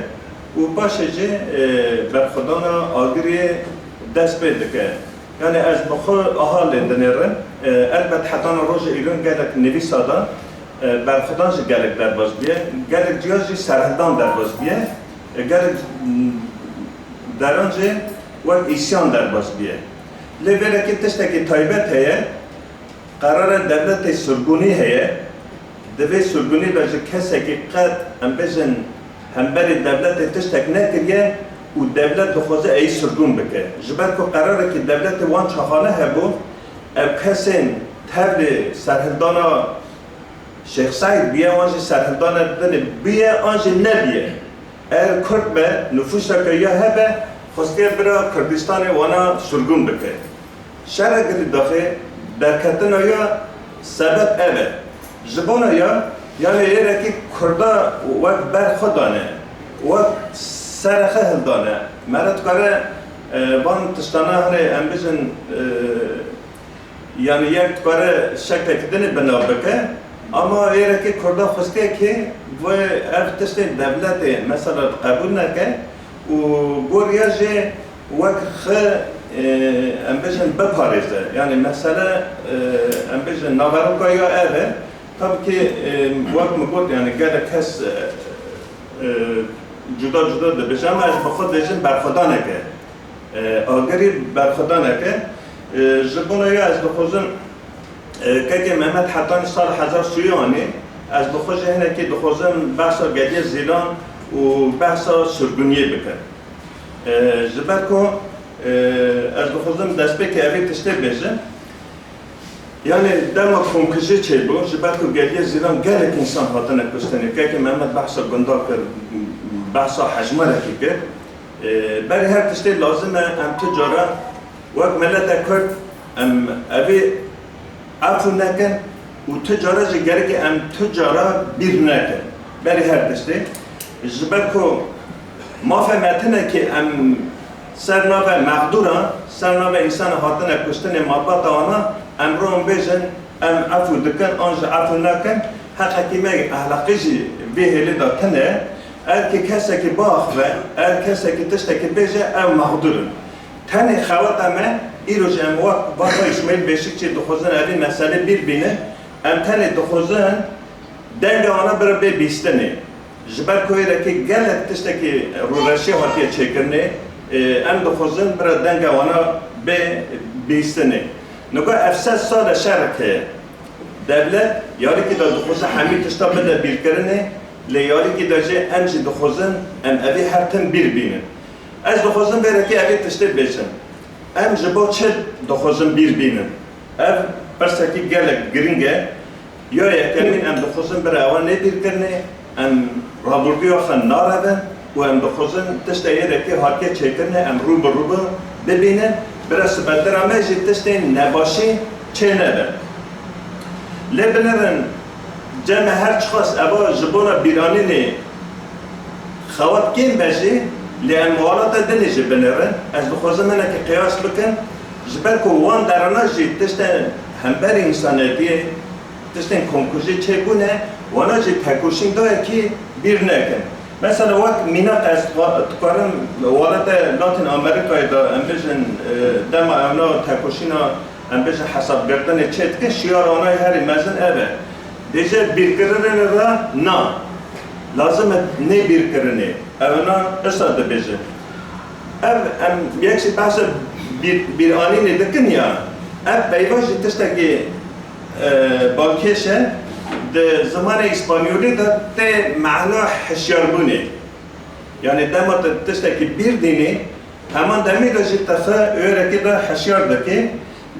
و باشه جی برخدانا آگری دست بید که یعنی از بخور آهال دنیرن البته حتی روز ایران گلک نویسادا برخدان جی گلک در باز بیه گلک جیازی سرهدان در باز بیه گلک در آنجا وقت ایسیان در باز بیه لیوره که تشتکی تایبت هیه قرار دولت سرگونی هیه دوی سرگونی باشه کسی که قد هم بزن هم بری دولت تشتک نکریه و دولت دخوازه ای سرگون بکه جبر که قراره که دولت وان چاخانه هبو او کسی تبل سرهلدانا شیخ سعید بیه وانجی سرهلدانا بدنه بیه آنجی نبیه اگر کرد به نفوس که یا هبه خواسته برای کردستان وانا سرگون بکه شرع گلی داخل در کتن یا سبب اوه زبان یا یعنی ایره که کرده وقت بر خودانه وقت سرخه هلدانه مرد کاره بان تشتانه هنه ام بزن یعنی یک کاره شکل کدنی بنا بکه اما ایره که کرده خواسته که و اف تشت دولت مثلا قبول نکه و گوریاجه وقت خه ام بجن بپاريزه يعني مثلا ام بجن ناوروكا يا اوه طب که وقت مقول يعني قال كاس جدا جدا ده بجمع از بخود بجن برخدانه که آگری برخدانه که جبونه یا از بخوزن که محمد حتانی سال 1000 سویانی از بخوز هنه که بخوزن بحثا گدی زیلان و بحثا سرگونیه بکن جبر که از بخوزن دست به که اوی تشته بجن یعنی دما کنکجه چه بود جبر که گدی زیلان گلک انسان هاتنه کستنی که محمد بحثا گندار کرد بحثا حجمه رکی کرد برای هر تشته لازمه ام تجاره وقت ملت کرد ام اوی عفو نکن و تجاره جگره که ام تجاره بیر نکن برای هر تشته جبر که ما فهمتنه که ام سرناوه مقدورا سرناوه انسان هاتنه کشتن مابات آنا ام رو ام بیجن ام عفو دکن آنجا عفو نکن حقیقی احلاقی جی بیهلی داتنه که کسی که باخوه کسی که تشته که بیجه ام مقدورن تنه خوات امه ایروز ام وقت اسماعیل بشکچی دخوزن اوی مسئله بیر بینه ام تنه دخوزن دنگ آنها برای بی بیستنه جبر کویره که گلت تشته که رو رشی هاتیه چکرنه ام دخوزن برای دنگ آنها بی بیستنه نگاه افسد سال شرکه دولت یاری که دخوزن همی تشتا بده بیر کرنه لیاری که داجه امجی دخوزن ام اوی هر تن بیر بینه از دخوزن بره که اوی تشته بیشن ام جبا چه دخوزن بیر بینن اف برسکی گلک گرینگه یا یکمین ام دخوزن بره اوان نبیر کرنه ام رابرگی آخن ناربن و ام دخوزن تشته یه که هاکه چه کرنه ام رو به ببینن برای سبتر همه جی تشته نباشی چه نبن لبنرن جمع هر چخواست اوا جبونا بیرانی خوات کم بجی لأن موالات دنیجی بنرن از بخوزه منه که قیاس بکن جبر که وان درانه جی تشتن همبر انسانیه تشتن کنکوزی چه بونه وانا جی تکوشین داره که بیر نکن مثلا وقت میناق از تکارم والات لاتین امریکای دا امبیجن دم اونا تکوشینا امبیجن حساب گردن چه که شیار آنای هری مزن اوه دیجه بیر کردن را نه لازم نه بیر کردنه اونا استاده بیجه ام یکسی بحث bir anine dikin ya, hep beyvacı testeki balkeşe de zamanı İspanyol'da da te ma'na hişyarbuni. Yani demat testeki bir dini hemen demir de jitafa öğreki de hişyardaki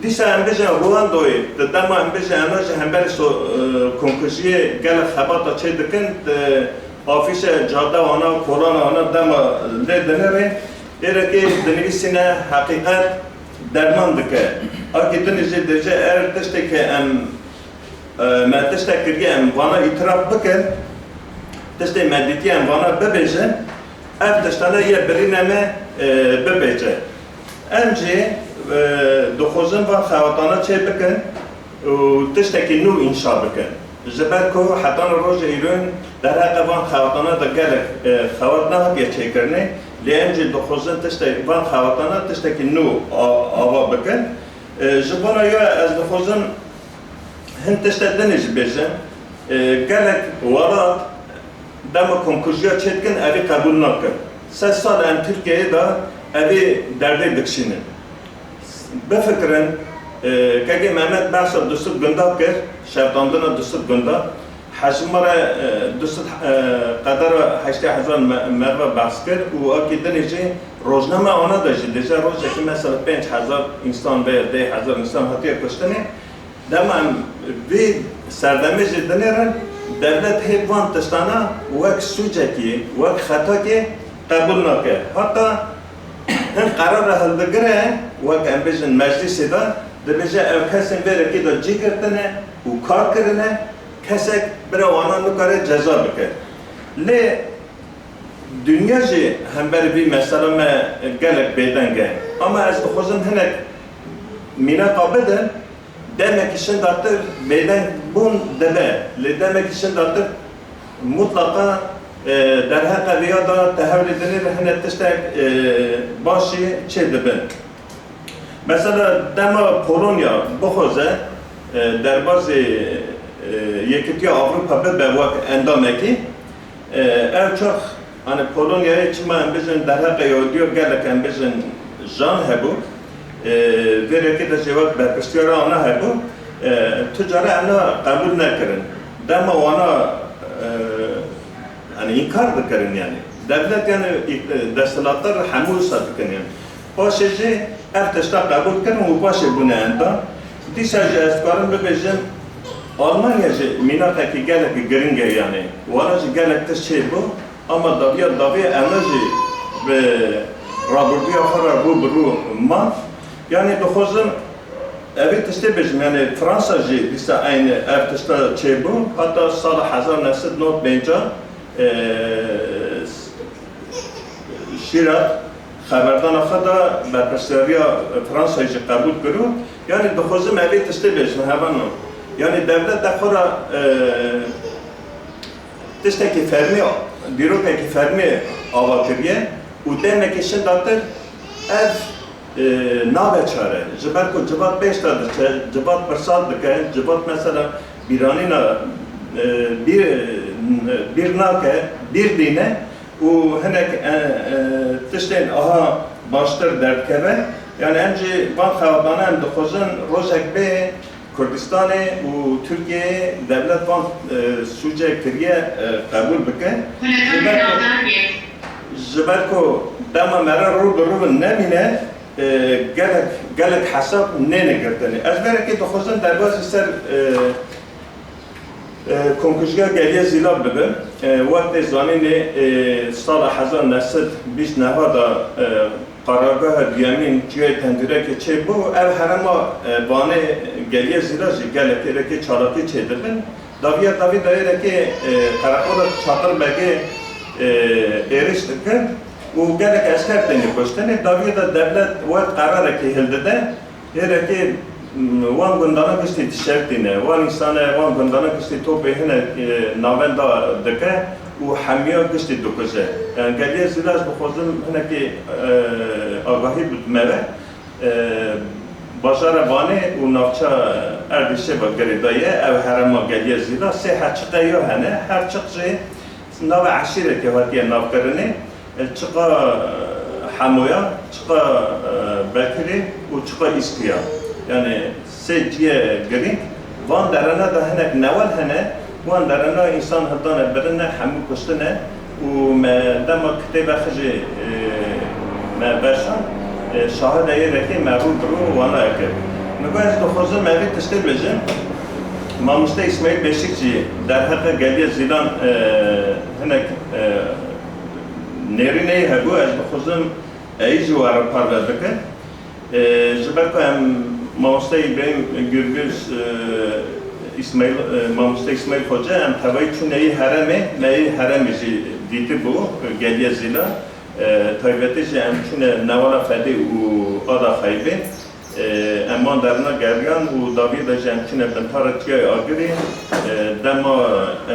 dişe embeje Ruando'yu de dema embeje embeje hember so konkursiye gel habata çedikin de afişe cadde ona korona ona dema le denere Erke denizine hakikat derman dike. Aki denize derece eğer testeki testeki vana itiraf bıkır, testi mediti vana bebeje, ev testana ye birineme bebeje. Emci doxozun va xavatana çe bıkın, testeki nu inşa bıkın. Zeberko hatan roje irun derhaka van xavatana da gelek xavatna hep çekirne. لأنجي دخوزن تشتى وان خواتنا تشتى كنو آوا بكن جبنا يا از دخوزن هن تشتى دنج بيجن قالك ورا دم كونكوزيا تشتكن أبي قبول نكن 3 سال ام تركيا دا أبي دردي دكشينن بفكرن كاجي محمد بحث دوست گندا كر شرطاندنا دوست گندا حجمره دوست قدر 80,000 مربع بحث کرد و اکیدن ایجی روزنامه آنها داشت دیجا روزه که مثلا 5,000 انسان به 10,000 انسان حتی کشتنه دم وی سردمه جدنه رن دولت هیوان تستانا وک سوجه کی وک خطا کی قبول نکه حتی هم قرار هلدگره وک امبیجن مجلسی دا دبیجه او کسی بره که دا جی کردنه و کار کرنه kesek bir ana nukare ceza bike. Le dünyacı hember bir mesela me gelek bedenge. Ama az bixozum hinek mina qabede demek için datır beden bun debe. Le demek için datır mutlaka derhaka veya da tehevül edilir hinek tiştek başı çedebe. Mesela dema Polonya bixoze derbazı یکیتی Avrupa به وقت اندامه کی ارچخ آن پولونیای چما امبیزن در حق یودیو گله که امبیزن جان هبو ویره که در جواب برپرسیاره آنها هبو تجاره آنها قبول نکرن دما آنها inkar بکرن یعنی devlet yani destelatlar hamur sadıkın yani başıcı erteşte kabul kırın ve başı bunu endam disajı eskarın bebejim Almanya'cı minataki gelek geringe yani, varacı gelek de şey bu, ama davya enerji ve raburduya fara ru ma, yani doxozum evet işte bizim yani Fransacı ise aynı erteste şey bu, hatta sala 1995 Şirat خبردان خدا برپرسیاری فرانسوی قبول کرد یعنی doxozum evet işte bizim hemen yani devlet de kora tişteki fermi, bürokaki fermi avatiriye, u demek için datır ev nave çare. Cibat ko cibat 5 tadır, cibat bersat dike, cibat mesela biranina bir nake, bir dine, u henek tişten aha baştır dertkeve, yani önce van xavadana hem doxozun rozek be Kürdistan'ı ve Türkiye'ye devlet van Suce kiriye kabul bike. Jiberko dama mera ru nemine gelek hasap ne girteni. Az belki doxozun derbaz ser konkursga geliye zilab bebe. Vakti zanini sala 1920 nevada قرارگاه دیامین جای تندره که چه بو او هرما بانه گلیه زیراجی گله که چالاکی چه دبن Davi daire ki karakola çatır belki eriştikken o gerek asker deni koştene Davi da devlet ve karar ki hildede yere ki wan gundana kişi tişertine wan insana wan gundana kişi tope hene navenda deke و حمیان کشتی دو کشه گلیه زیلاش بخوزم هنه که آگاهی بود موه باشار بانه و نافچه اردیشه با گریدایه او هرما گلیه زیلا سه هرچقه یا هنه هرچقه ناو عشیره که هاتیه ناو کرنه چقه حمویا چقه بکری و چقه اسکیا یعنی سه جیه گرینگ وان درانه ده هنه نوال هنه وان درنا انسان هدانه برنه همو کشتنه و دما کتاب خجی ما برشان شاهد ایره که معروف برو وانا اکر نگاه از دخوزه موید تشکیل بجم ماموسته اسماعیل بشیکچی در حق گلی زیلان هنک نرینه هبو از دخوزم ایجی وارا پارو بکن جبر که هم ماموسته ابراهیم گرگز İsmail, Mamusta İsmail Hoca hem tabii ki neyi harami diti bu geliye zila taybeti ki hem çünkü nevala fedi u ada haybi eman derine geliyan u Davi da hem çünkü ben taratiye agiri dema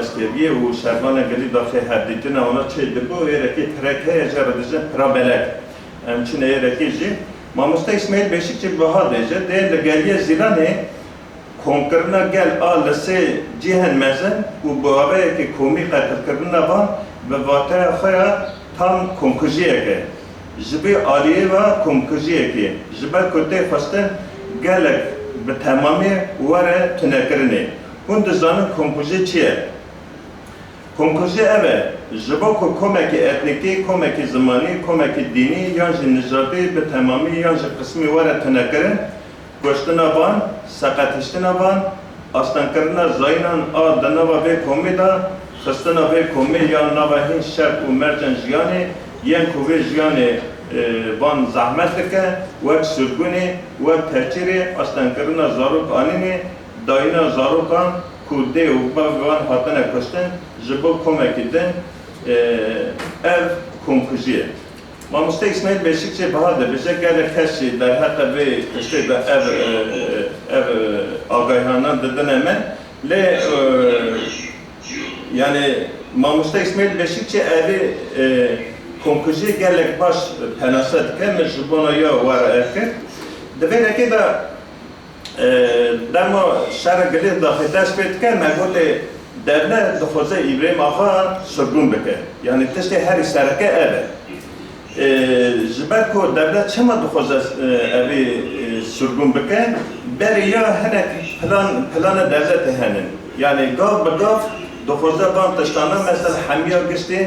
askeriye u şervana geli dafi hadditine ona çeydi bu ereki trekeye jaradıcı prabelek hem çünkü ereki Mamusta İsmail Beşikçi baha dece değil de geliye zila ne کنکرنا گل آل سه جهان مزن و باوی که کومی قتل کردن وان به واقع خیا تام کنکوژیه که جبی آلیه و کنکوژیه که جبر کته خواستن گلک به تمامی واره تنکرنه اون دزانن کنکوژی چیه؟ کنکوژی اوه جبا که کمک اتنیکی، کمک زمانی، کمک دینی یا نژادی به تمامی یا قسمی واره تنکرن گشتنا وان، سقطشتنا وان، آستان کردن زایnan آدنا و کومی دا، خستنا و کومی یا نوهین شرط و مرجان جیانی، ین کوی جیانی وان زحمت که وقت سرگونی، وقت ترچیری، آستان کردن زاروک آنینی، داینا زاروکان، کوده و وان هاتنه کشتن، جبو کومکی دن، ev konkujiye. Mamusta İsmail Beşikçi bahadır. Bize gelir kesi der hatta ve işte ev agayhanan dedin hemen. Le yani Mamusta İsmail Beşikçi evi konkujiye gelir baş penasat kemer jubona ya var erkek. Devere ki da demo şara gelir dahi tespit kemer gote devlet dufuzda İbrahim Ağa sürgün beke. Yani testi her serke evi. جبر کو دولت چما دخوزه اوی سرگون بکه بری یا هنک پلان دولت هنن یعنی گاف به گاف دخوزه بان تشتانه مثل حمیه گشتی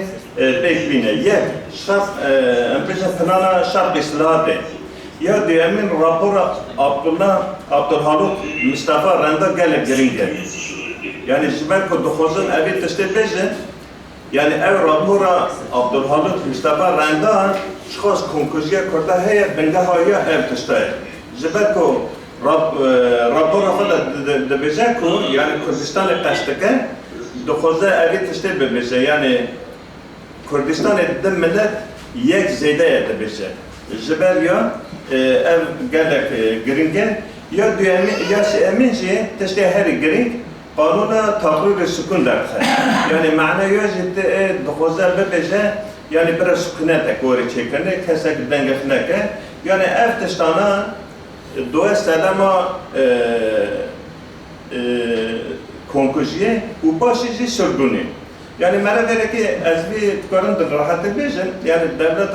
بیک بینه یک شرط امپیشه پلان شرط اصلاحاته یا دیمین راپور عبدالحالوق مصطفی رنده گله گرینگه yani جبر کو دخوزن اوی تشتی بیشه yani ev rapora Abdülhalit Mustafa Randa çıkış konkursiye kurda heye bengahaya ev tıştay. Jibeko rapora kadar de bezeko yani Kürdistan'ı kasteke dokuzda evi tıştay bebeze yani Kürdistan'ı de millet yek zeyde de beze. Jiber ya ev gelek gringe ya düğemi ya eminci tıştay her gring قانون تقریر سکون درخه یعنی معنی یوزید دخوزه ببیجه یعنی برای سکونت اکوری چکنه کسی که دنگف نکه یعنی افتشتانه دوه سلما کنکوژیه و باشیجی سرگونی یعنی مرا داره که از بی کارن در راحت بیجن یعنی دولت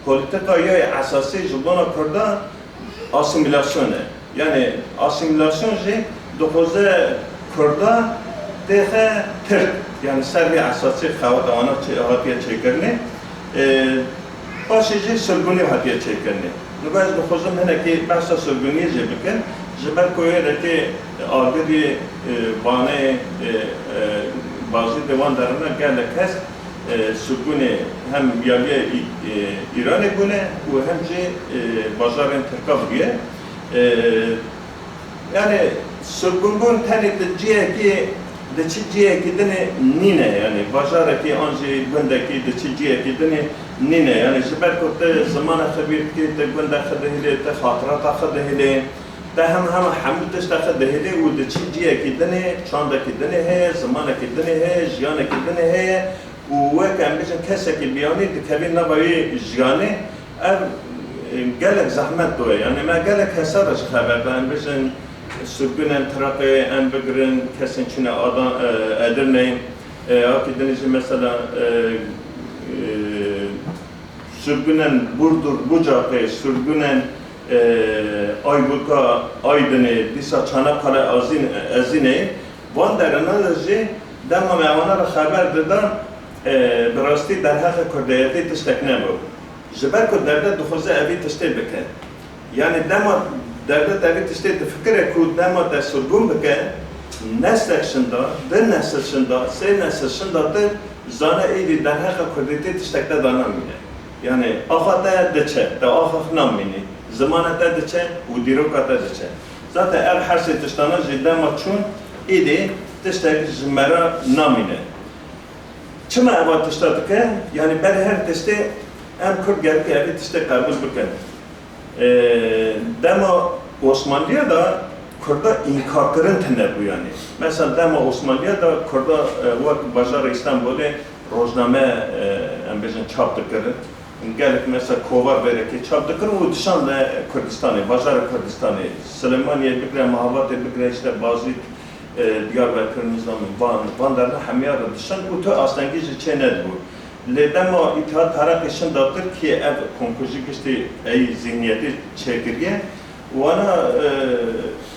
پولیتیکای اساسی جبانا کرده آسیمیلاسیونه یعنی آسیمیلاسیون جی دخوزه Kurda dehe Türk yani servi asası xavadana hatiye çekirni başıcı sürgünü hatiye çekirni. Nubaz duxuzum hene ki bahsa sürgünü jebikin jiber koyere ki agiri bane bazı devan darına gele kes sürgünü hem yagiye İran'ı gune ve hem de bazarın Türk'e yani sürgünün tanıtıcıya ki دچیه کدنی نینه یعنی بازاره کی آنجی گنده کی دچیه کدنی نینه یعنی جبر کت زمان خبیر کی تگنده خده هلی تخاطرات خده هلی ده هم حملتش تخده هلی و دچیه کدنی چانده کدنی هی زمان کدنی هی جیان کدنی هی و وکم بیشن کسی که بیانی دکبین نبایی جیانی گلک زحمت دوه یعنی ما گلک حسارش خبر دارم بیشن سرگونن ترقی ام بگرن کسین چونه ادرنه آکی دنیجی مثلا سرگونن بردور بجاقه سرگونن aybuka aydını disa Çanakkale azine van deranaji dema mevanara haber dedan براستی در حق کردیتی تشتک نمو جبر که درده دخوزه اوی تشتی بکن یعنی دما درده اوی تشتی فکره که دما در سرگون بکن نسل شنده، ده نسل شنده، سه نسل شنده در زانه ایدی در حق کردیتی تشتک دانا مینه یعنی آخا ده چه، ده آخا نام مینه زمانه ده چه و دیروکا ده چه zaten ev her şey tıştana cidden maçun idi tıştak jmera namine çima ev tıştadık yani ben her tışte em Kürt gelip ev tışta kabul bıkan dema Osmanlı'ya da Kürt'da inkarkırın tane bu yani mesela dema Osmanlı'ya da Kürt'da vak Bajar İstanbul'da rozname em bezin çaptıkları gelip mesela kovar vererek çaptıkları o dışında Kürdistan'ı, Bajar Kürdistan'ı, Süleymaniye bükre, Mahabat'ı bükre işte bazı Diyarbakır Nizamı, Van derine hamiyar dışında o tü aslında gizli çeyned bu. Ledema İttihat Terakki için dağıtır ki ev konkursu işte ey zihniyeti çekirge ona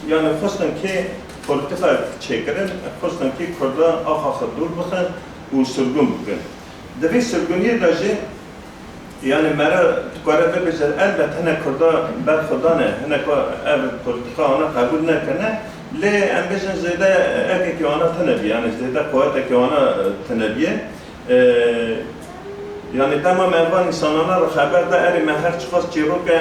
yani fıstın ki politika çekirin, fıstın ki Kürt'da ahakı dur bakın o sürgün bugün. Devi sürgünye dahi yani mera tukarete bezer elbet hene Kürt'da ben Kürt'ane hene ev politika ona kabul nekene le em bezin zede eke ki ona tenebi yani zede kuvvet ki ona tenebiye yani tamam evvel insanlar haber da eri meher çıkaz çiroke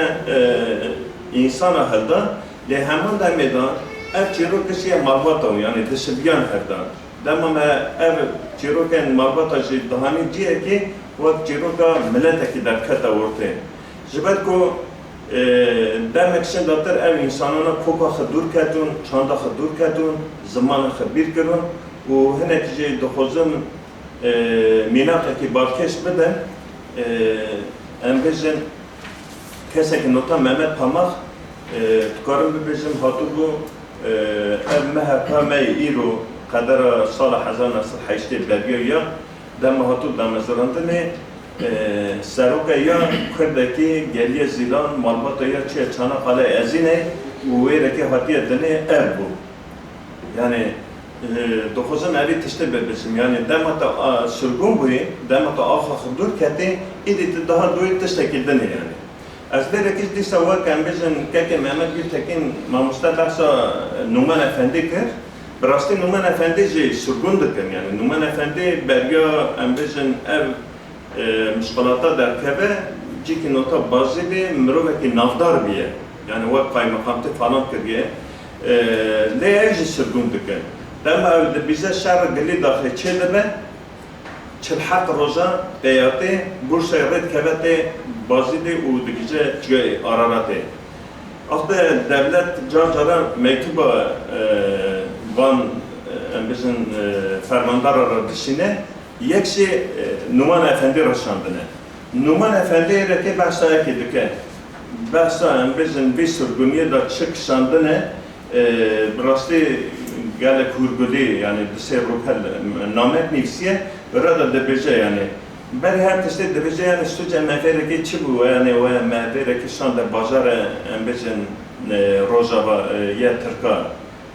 insana halda le hemen da medan ev çiroke şeye malbata yani dışıbiyan halda tamam ev çiroke malbata şey dahani diye ki o çiroka milleteki derkata ortaya jibet ko demek için datır ev insanına kopa xdur ketun çanda xdur ketun zamanı xbir kirun و هناك جي دخوزم مناطق بالكش بدن ام بيجن كسك نوتا مهمت پاماخ تقارن بيجن هاتوبو ام مهپا مي ايرو قدر سال 1980 بلگیویا دم هاتوب دم زراندنه سروکا یا کردکی گلیه زیلان مالباتا یا چه چاناقاله ازینه و ویرکی هاتیه دنه اربو yani dokuzun evi tişte bebesim yani demata sürgün buyu demata ahakıdır kati idi daha doyut tiştekilden yani. Azbere kiz dişte varken bizim keke Mehmet Gültekin mamusta bahsa Numan Efendi kır. Brasti Numan Efendi ji sürgündür yani Numan Efendi berga bizim ev müşkalata derkebe ciki nota bazı bir müruveki navdar biye yani vak kaymakamtı falan kırıye le ji sürgündür. Dema bize şer geli dahi çelebe çelhat roza beyate bursa red kevete bazide u dikice çge ararate. Afte devlet carcara mektuba van bizim fermandar aradışine yekşi Numan Efendi raşandine. Numan Efendi reke bahsa ekidike. Bahsa bizim bir sürgünye da çıkışandine brasti gale kurguli yani dışarı rupel namet nefsiye orada da beje yani ben her tişte de beje yani suca mefereki çibu yani o mefereki şanda bazara embezin rozava ya Türka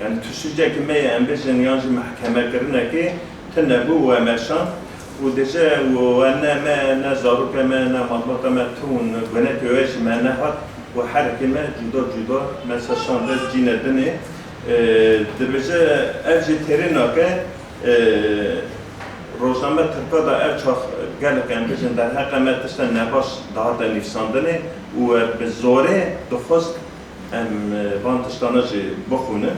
yani tüsüce ki me embezin yancı mahkeme kırına ki tenebu ve merşan و دیگه و نه نه زاروک ما نه مطلق ما تون گناه تویش ما نه هات و هر کمه جدا جدا مثلا شانده جینه دنه دبیجه اف جی ترین که روزنامه ترکا دا اف چاخ گله کن بیشن در حق ما تشتن نباش دهات نفساندنه و به زوره دخواست ام وان تشتانه جی بخونه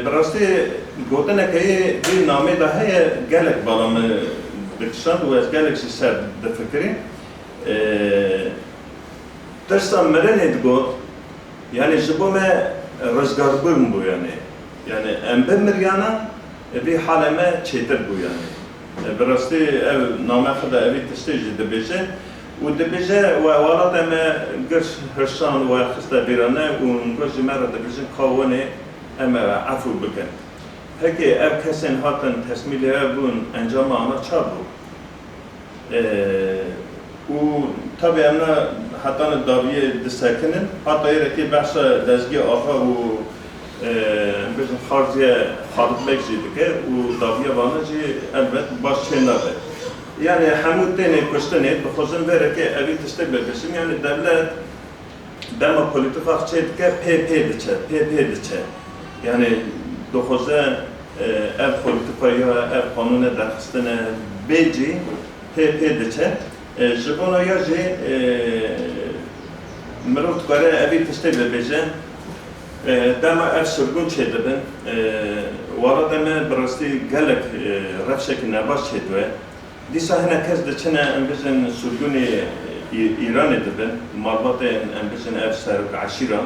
براستی گوتنه که این نامه ده هی گلک بالام بکشند و از گلک سر دفکری درستا مرن ادگوت یعنی جبو ما رزگار برم بو yani ام بمریانا بی حال ما چیتر بو yani براستی نامه خدا اوی تشتیجی دبیجه و دبیجه و والات اما گرش هرشان و خسته بیرانه و گرش مرا دبیجه کاونه اما عفو بکن هکی او کسین هاتن تصمیلی بون انجام آنها چا بو و tabi emna hatta daviye disakinin hatta yereki bahsa dezgi aha u bizim harciye harcılık zidike u daviye vanacı elbet baş çenabe yani hamut tane kostane bxozun vereke evi teste besim yani devlet dema politik akçedike PP diçe yani doxoza ev politikaya ev kanuna daxistene beji PP diçe Jibona yaji مرد کاره ابی تشتی ببیجن دم اف سرگون چه دبن وارد دم براستی گلک رفشک نباش چه دوه دیسا هنه کس دچنه ام بزن سرگونی ایران دبن مالبات ام بزن اف سرگ عشیران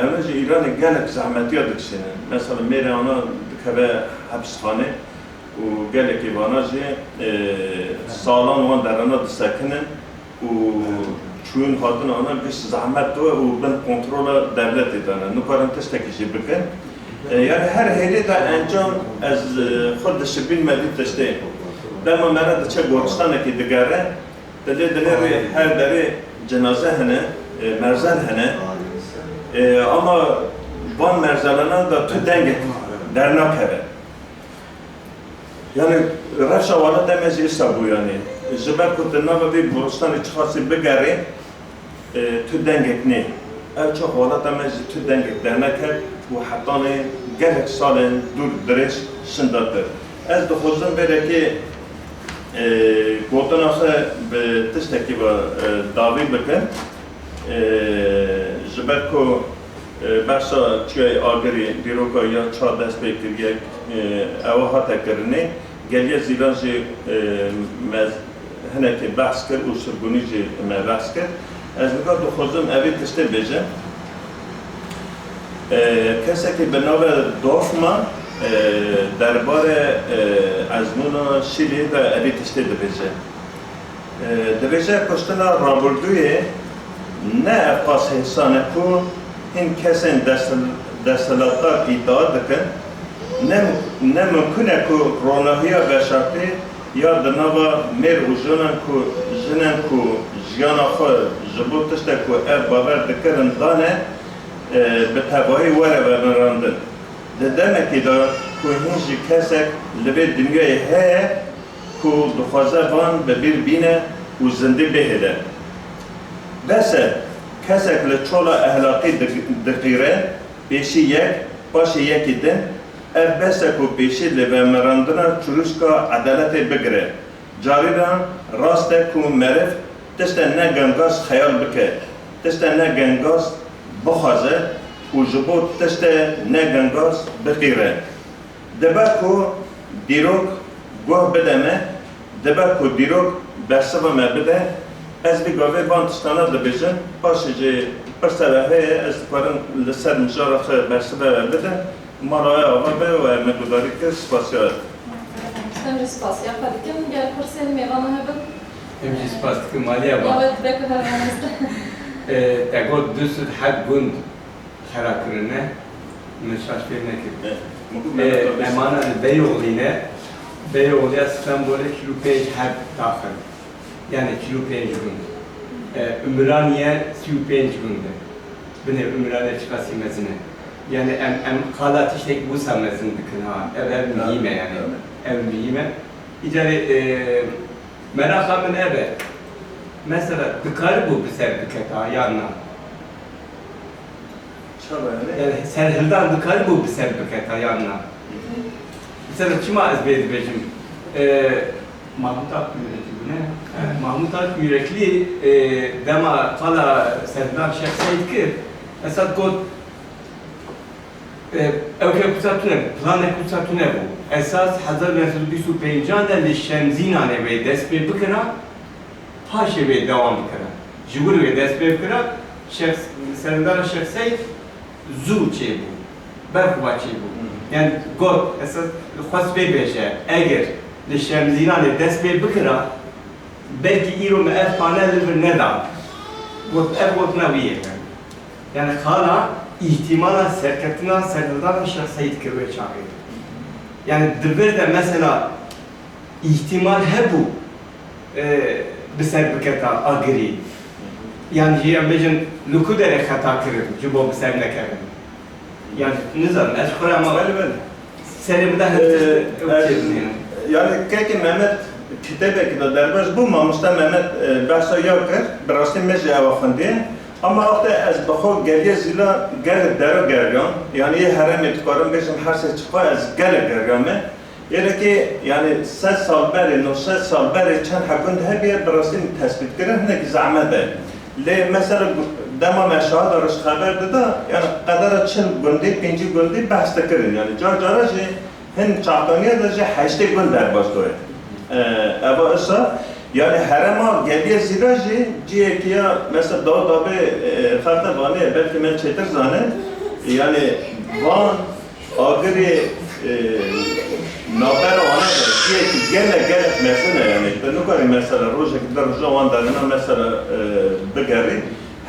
اونج ایران گلک زحمتی ها دکشنه مثلا میره آنها دکبه حبسخانه و گلک ایواناجی سالان وان درنا دستکنن و چون هاتن آنها بیش زحمت دوه و بند کنترل devlet edene. Nukarın testeki bükün. Yani her heyli de encan az خود شبین مدی تشته. دم مرد چه گورستانه کی دگره دلی her deri cenaze hene merzel hene. Ama van merzelana da tü denge dernak hele. Yani rafşa valla demezi ise bu yani. Jiber kutunna ve Goristan'ı çıkarsı begari tü dengekni. Ev çok valla demezi tü dengek dernek hep ve hatta ne gerek salen dur dres şındadır. Ez de xozum böyle ki gotanası tişteki ve davi bakın. Jiber ku başa çay agri diroka ya çağ dest bekliyor. Ev hata karını geliyor zilanci هناك بحث كر و سرگونیجی ما بحث کر از نگاه دو خوزم اوی تشته بیجه کسی که به نام دافما دربار ازمون شیلی و اوی تشته بیجه بیجه کشتنا رابردوی نه افقاس حسانه کو این کسی دستلاتار ادعا دکن نه ممکنه که روناهی بشرطی یا دنوا مر و جنن کو جیانا خو جبوت تشته کو اف باور دکرن دانه به تباهی وره و براندن ددنه که دا کو هنجی کسک لبه دنیای ها کو دخوازه وان به بیر بینه و زنده بهده بس کسک لچولا احلاقی دقیره بیشی یک باشی یکی دن ev besek u peşi ve merandına çürüşka adaleti bigre. Cariran raste ku merif teste ne gangas hayal bike. Teste ne gangas bixaze u jibo teste ne gangas bigire. Deba ku dirok goh bedeme, deba ku dirok bersava me bide. Ez bir gave bantistana da bejin. Başıcı persevhe ez karın liser müjarrahı bersava bide. مرای آمده و مقداری که سپاسیار
استمر سپاسیار فدیکم گل پرسیل میوانه هبن
امجی سپاس که مالیه با
یاوت بکو هر آمسته
تقول دوست حد گند خراکرنه مشاش فیل نکرد امانا بیوغلیه İstanbul'e kilo 5 حد داخل yani kilo 5 gün Ümraniye 35 günde bine Ümraniye çıkası mezine yani em kalat işte bu samezin dikin ha ev miyime yani ev miyime icari merakamın eve mesela dikar bu bir serdiket ha yanına yani serhildan dikar bu bir serdiket ha yanına mesela kima ezbeydi becim Mahmut Akgürekli bu ne? Mahmut Akgürekli dema kala serdan şahsiyet ki esad god اوكي كوتاتونه بلان كوتاتونه بو اساس 1925 ده للشمزينانه به دست به بکرا پاشه به دوام بکرا جبور به دست به بکرا شخص سردار شخصی زو چه بو برخوا چه بو yani God esas خواست بشه اگر للشمزينانه دست به بکرا belki ایرو مئات پانل بر ندام گفت ارگوت نویه yani hala ihtimalen serketinden serdar şahsiyet kirve çağırıyor. Yani devir de mesela ihtimal hebu biser biketa agri. Yani jiyan bejin lukudere hata kirin, jibo biser nekerin. Yani nizam, eşkura ama selimde
yani keki Mehmet kitabı da derbaş bu mamusta Mehmet bahsa yakır, birası mece avakhandi. Ama وقتی از بخو گریه زیلا گل درو گریان یعنی یه حرم اتکارم بشم هر سه چقا از گل گریامه یعنی که یعنی 3 سال بری 9 سال بری چند حکوند هبیه براستی تثبیت کردن هنگی زعمته لی مثلا دما مشاهد درش خبر داده یعنی قدر 40 گندی 5 گندی بحث کردن یعنی جا جارا جه هن چاقانیه درجه 8 گند در باز دوه اما اصلا yani herema geliye ziraji ciye kiya mesela Davut abi farklı bana belki ben çetir zane yani Van agri naber ona da ciye ki gele mesela yani ben o mesela roja kadar roja Van dalına mesela begari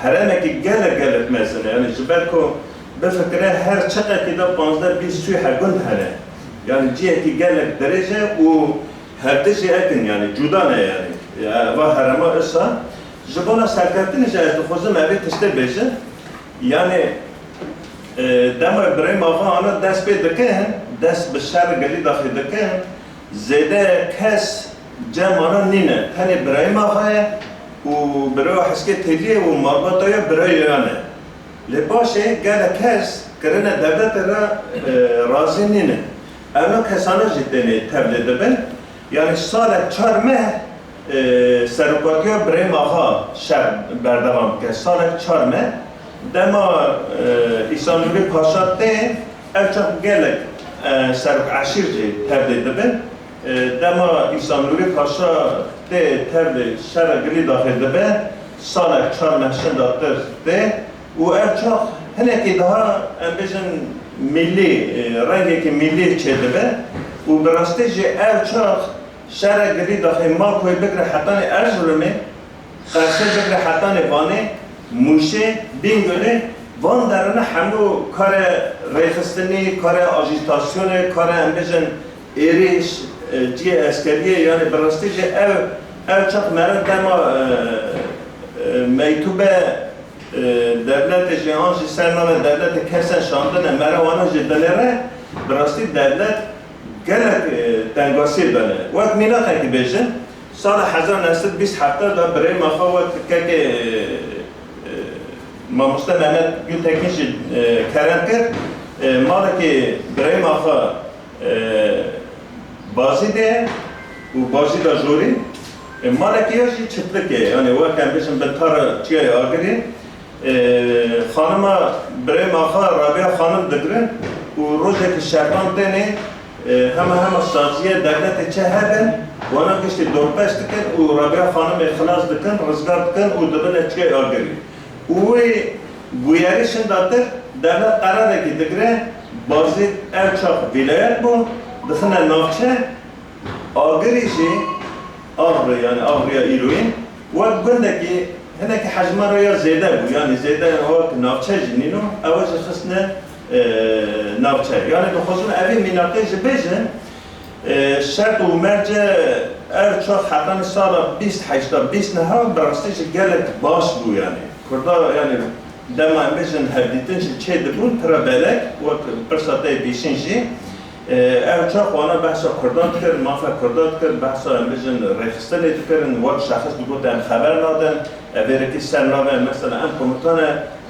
herema ki gele mesela yani belki befekre her çaka ki da 15 suyu hagund hele yani ciye ki gele derece o her de şey ekin yani juda ne yani ve harama ısa jibona serketini jayet xuzum evi tişte beje yani dema İbrahim ağa ana dest be dikin dest bişar gali daxil dikin zede kes cemana nine hani İbrahim ağaya u biro haske teliye u marbataya biro yani le başı gele kes kirine devlet ra razı nine evna kesana jiddeni tebliğ edin yani salet çarme سرکاتیا بریم آقا شب بردوام که سال 4 دما ایسانوری پاشا ته اوچاق گلک سرک عشیر جی تبدیل دبن دما ایسانوری پاشا ته تبدیل شر گلی داخل دبن سال 4 شن داتر ته و اوچاق هنکی daha بیشن milli رنگی که milli چه دبن و براسته جی اوچاق شرع گری داخل ما کوی بکره حتانی ارجلمه قرصه بکره حتانی وانه موشه بینگله وان درانه همو کار ریخستنی، کار آجیتاسیونه، کار امبیجن ایریش جی اسکریه یعنی براستی جی او چاق مرد دما میتوبه devlet جهان جی سرنامه devlet کسن شاندنه مروانا جی دلره براستی devlet gelek dengasi dane. Vak mina ki beje. Sala 1927 da birey mahavat ki mamusta Mehmet Gültekin karanker malaki birey maha bazı de u bazı da juri malaki yaşı çıtlık yani vak ambişim betar çiğ agri hanıma birey maha Rabia hanım digrin u rojeki şerban dene هم سازیه دولت چه هبن و آنها کشتی دورپش دکن و رابعه خانم اخلاص دکن رزگار دکن و دبن چه آگری و گویاریشن داتر دولت قراره که دگره بازی اوچاق ولایت بو دخنه نافچه آگریشی آغری یعنی آغریا ایروین و گنده که هنه که حجمه رو یا زیده بو یعنی زیده هوا که نافچه جنینو اواج خسنه نافچه یعنی بخصوص اوی مناقش بیشن شرط و مرجع ارچاق حتما سال 20 نه براستش گلک باش بو یعنی کردا یعنی دما بیشن هدیتنش چه دبون ترا بلک و پرساته بیشنجی ارچاق وانا بحث کردان کرد مافا کردان کرد بحث بیشن رخصتن کردن وقت شخص بگوتن خبر نادن اویرکی سرنامه مثلا ام کمتان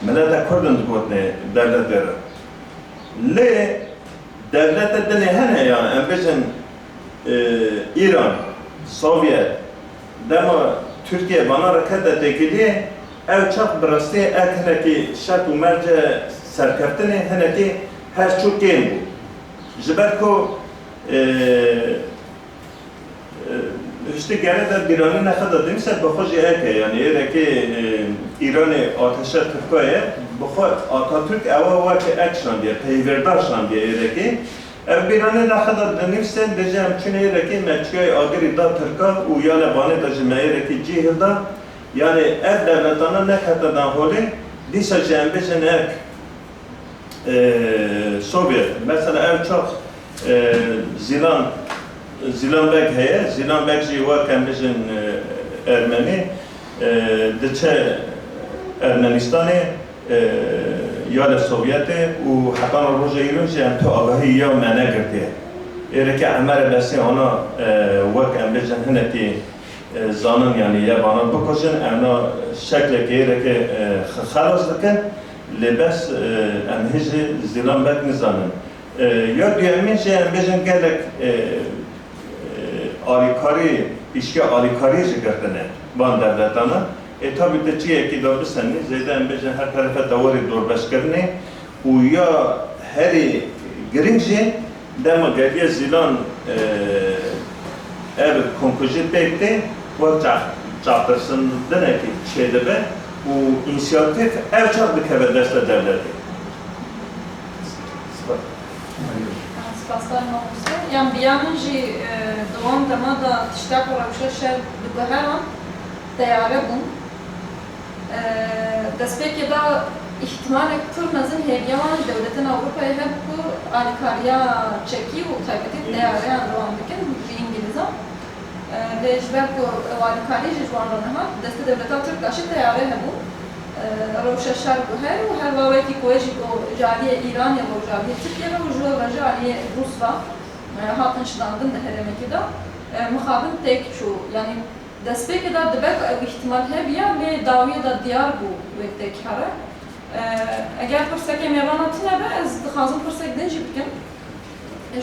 ملت کردن بگوتن دولت داره لی devlet edene hene yani embezin İran, Sovyet, dema Türkiye bana hareket etkili ev çok birasti ekne ki şart u merce serkeftine hene ki her çok gen bu. Jiberko işte gene de Biran'ı ne kadar demişse bakıcı eke yani eğer ki İran'ı ateşe Türkiye'ye bakı Atatürk eva var ki ekşan diye peyverdaşan diye eğer ki Biran'ı ne kadar demişse diyeceğim çünkü eğer ki meçhul agri da Türkiye uyana bana da cime eğer ki cihilda yani ev devletana ne kadardan holi dişe cembecen ek Sovyet mesela ev çok Zilanbek heye, Zilanbek jiwa kendisinin Ermeni, deçe Ermenistan'ı ya da Sovyet'e u hatta roja İran jem to agahi ya mene girdi. Eğer ki Ömer besi ona vak embecen heneti zanın yani ya bana bu koşun ana şekle ki eğer ki xalas diken lebes emhizi Zilanbek nizanın. Ya diyemin şey embecen gelek alikari, işke alikari zikretene van devletana. Tabi de çiğ ki doğru seni, zeyde embecen her tarafa davari dorbeşkerine. Uya heri girince, dema geliye zilan ev konkujit bekti, ve çarpırsın deneki şeyde be, bu inisiyatif ev çarpı kebedesle devleti.
Spaslar mamusta. Yani bir yanın doğan temada tiştak olarak şer dugaheran teyare bun. Despeki da ihtimal ektur nazın hediyavan devletin Avrupa'ya hep bu alikariya çeki u taybeti teyare an doğan diken bu İngiliz'a. Lejber bu alikariya jijwanlarına ha deste devleta Türk aşı teyare hebu. روشة شرق هر و هر واقعی که وجی با جالی ایران یا با جالی ترکیه و جو و جالی روسیا هاتن شداندن ده هرمه که دا مخابن تک شو یعنی دست به که دا دبک احتمال هبیا لی داویه دا دیار بو وقت تک هره اگر فرصت که میواناتی نبه از دخازم فرصت دنجی بکن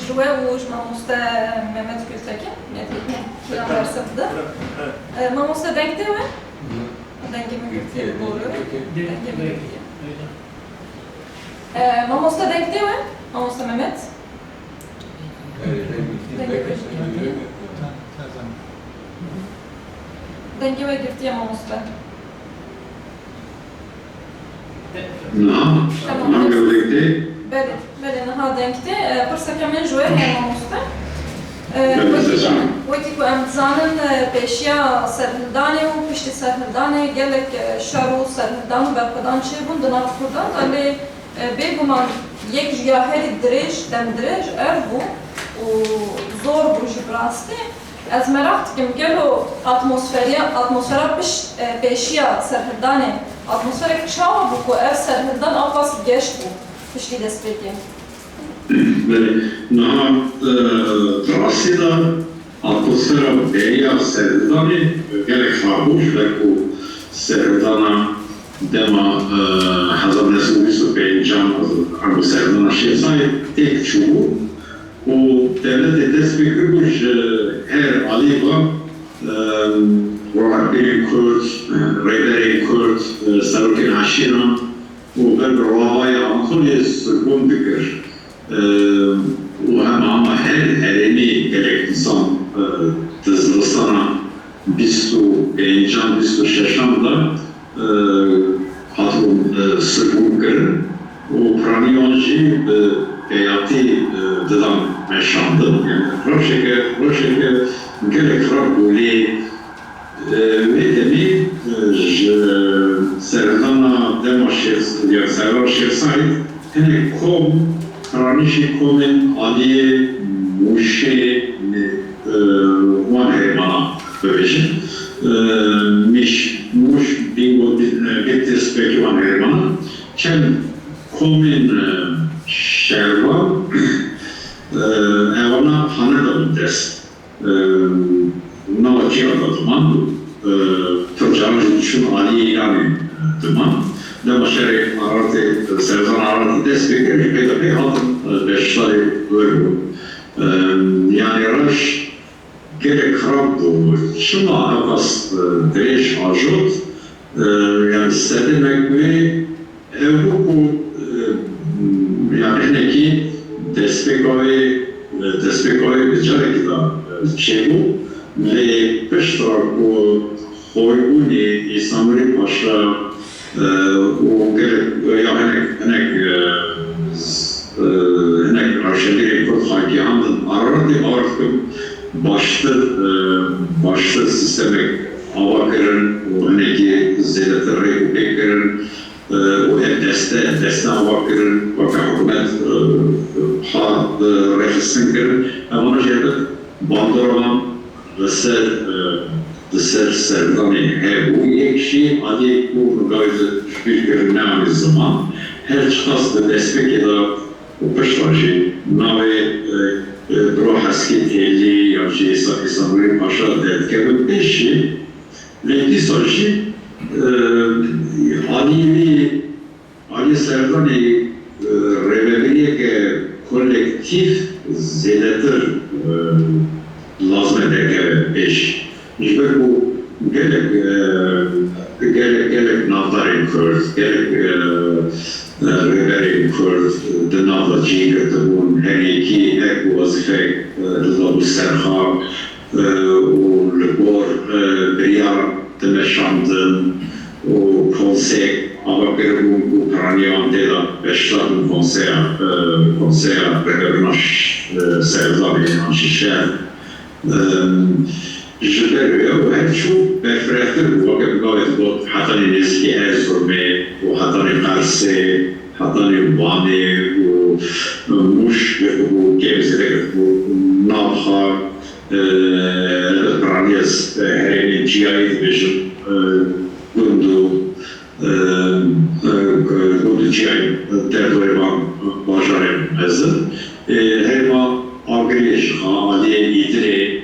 جوه وش ماموسته مهمت گلتکه کیان برسه بده ماموسته دنگته و Dengemi doğru. Dengemi Mamosta denk değil mi? Mamosta Mehmet. Dengemi girdi ya Mamosta.
Tamam.
Beli naha denkti. Pırsa kemen joye ya Mamosta. وقتی که امزانن پیشیا سرهندانه و پشت سرهندانه گلک شارو سرهندان و برکدان چه بون دنار کردن ولی بگمان یک جاهل درج دم درج اربو و زور بوجی براسته از مرافت کم گلو اتمسفera پیشیا سرهندانه اتمسفera چاو بو که ev سرهندان آفاس گشت بو پشتی دست بگیم
Na trasida atmosfera beja serdani, gerek fabuş ve bu serdana dema hazır nesubisu beyncan bu serdana şey sahip tek çubuğu o devlet destekliyormuş her aliva Rahberi Kürt, Reyleri Kürt, Sarıkin Haşina o ben ravaya Antonis Gundikir ama hereni gerek insan dızlısana bistu beyncan bistu şeşanda hatun sırgınkır o praniyonji beyati dıdan meşandı yani roşeke gerek rabuli ve demi serdana demaşes ya servar şefsayt hene kom Ranişi komen aliye muşe wan hermana böylece muş bingo bitti speki wan hermana ken komen şerva evana hanada des navaci adadıman Türkçanı düşün aliye ilanı dıman Dema şerek arati, Serzan arati destekleri pek altın beşleri böyle. Yani raş gerek rabbu, şuna avas dreş ajot, yani sedemek ve evruku yani ne ki despekovi becerek da çebu ve peşta o hoybuni İslam'ın başa o gerek ya henek raşediri kurt hakiyanın aradı artık başta sistemek avakırın o heneki zedetere kupekırın o deste avakırın vaka hükümet ha refesin kırın ama şeyde bandıralan Dışarı serdani bu ekşi adi bu gayet bir görünen zaman her çıkas da destek ya da upaşvacı nave drohaski teli ya şey İstanbul'un paşa dedikleri beşi renkli sonuçta adi serdani reveliye ke kolektif zedetir lazım eder beş. İşte bu gerek navdarin Kürt, gerek Riverin Kürt, de navdacı kırtıbun her iki bu vazife Rızabu Serha, o Lebor, Beriyar Demeşandın, o konsey, ama bu Karaniyan Dela, Beşlar'ın konseya Revernaş Sevdabi Şişer, جدروا وهالشو بفراتر وقت قاعد بود حتى نسكي أزرمي وحتى نقرسي حتى نباني ومش وكيف زرق ونابخا برانيس هرين جيايد بيجن قندو جيايد تردوري باجارين هزن هرما آگریش خواهی ایدری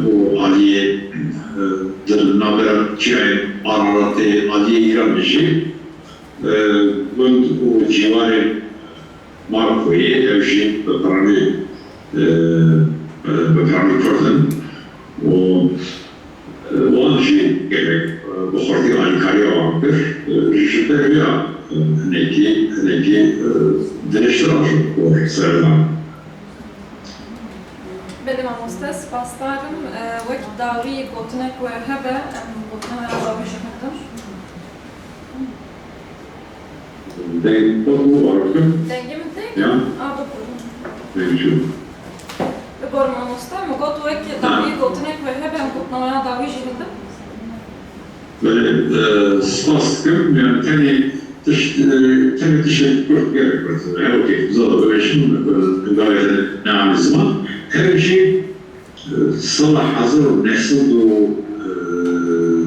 o Aliye Naber Çiğay Ararat'ı Aliye İranlıcı o civarı Marko'yu evşi Beprami Kurdun o anji gerek bu horti Ankara vardır rüşüte ya neki direştir o serdan
بدم مستس باستارم وقت داوری قطنك وهبة قطنها داوری شكلش.
Den bu arada.
Denge mi tek?
Ya.
Doğru.
Değişiyor.
Gorma musta, mı got وقت داوری قطنك وهبة قطنها داوری جلده.
Böyle spastikım yani teni teşekkür gerek var. Her okey, zaten böyle şimdi gayet ne zaman her şey salah hazır nesildu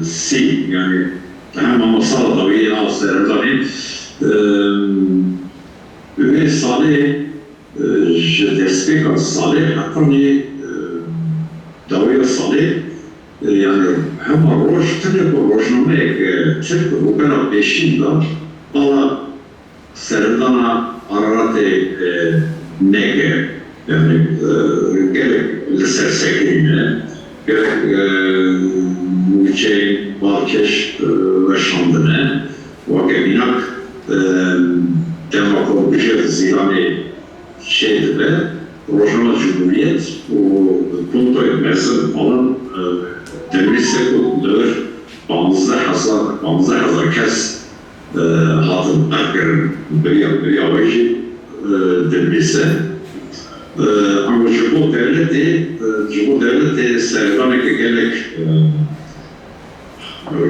si yani ama salah da bir asır tabii ve salih je destek salih hatta ni davaya salih yani hem roş tane bu roşname Türk bu kadar beşinde ala serdana ararate nege yani gerek lisersekliğine gerek müçey balkeş ve şandine vakeminak demokratik zirani şeyde de Rojnama Cumhuriyet o punto etmezsin alan demirse kullanılır bağımızda hazır kes hatın akırın bir yavaşı demirse ama Cumhur Devleti Servan'ı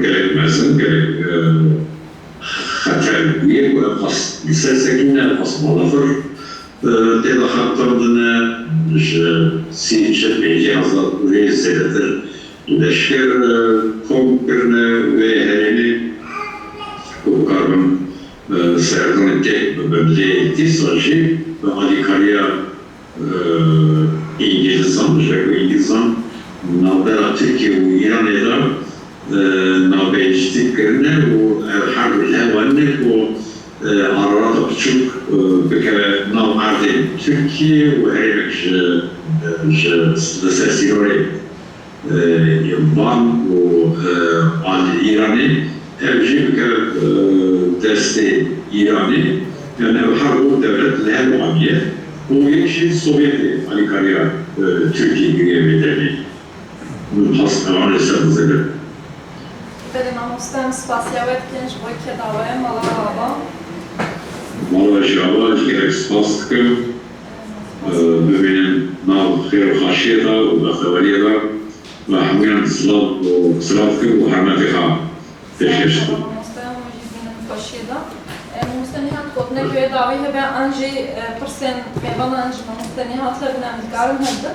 gerekmezsin gerek haterliği ve lisesekine basmalıdır Deda haklarını siçe beyce hazır reissededir leşker kompirne ve hereni karbon Servan'ı tek böbreği etti sadece ve Alikariya İngilizan navbera Türkiye ve İran'da navbeyciliklerine o harbi hevanne o arada küçük bir kere nav ardı Türkiye ve herek sesiyore Van o İran'ı evci bir kere deste İran'ı Yani her o devlet lehem abiye o yekşi Sovyeti Ankara Türkiye girebilirdi. Bu hastalar hesabı.
Beli mamostem spasyavet genç boy kedavaya malava.
Malava gerek spastkı bebinin nav xeyr haşiyeda ve xevaliyeda ve hamiyan sılavkı ve hürmetiha teşekkür.
Mamostem mujibinin koşida. Mamostenihat kotne köye davi hebe anji persen mevan anji mamostenihat lebnem dikarim heddi.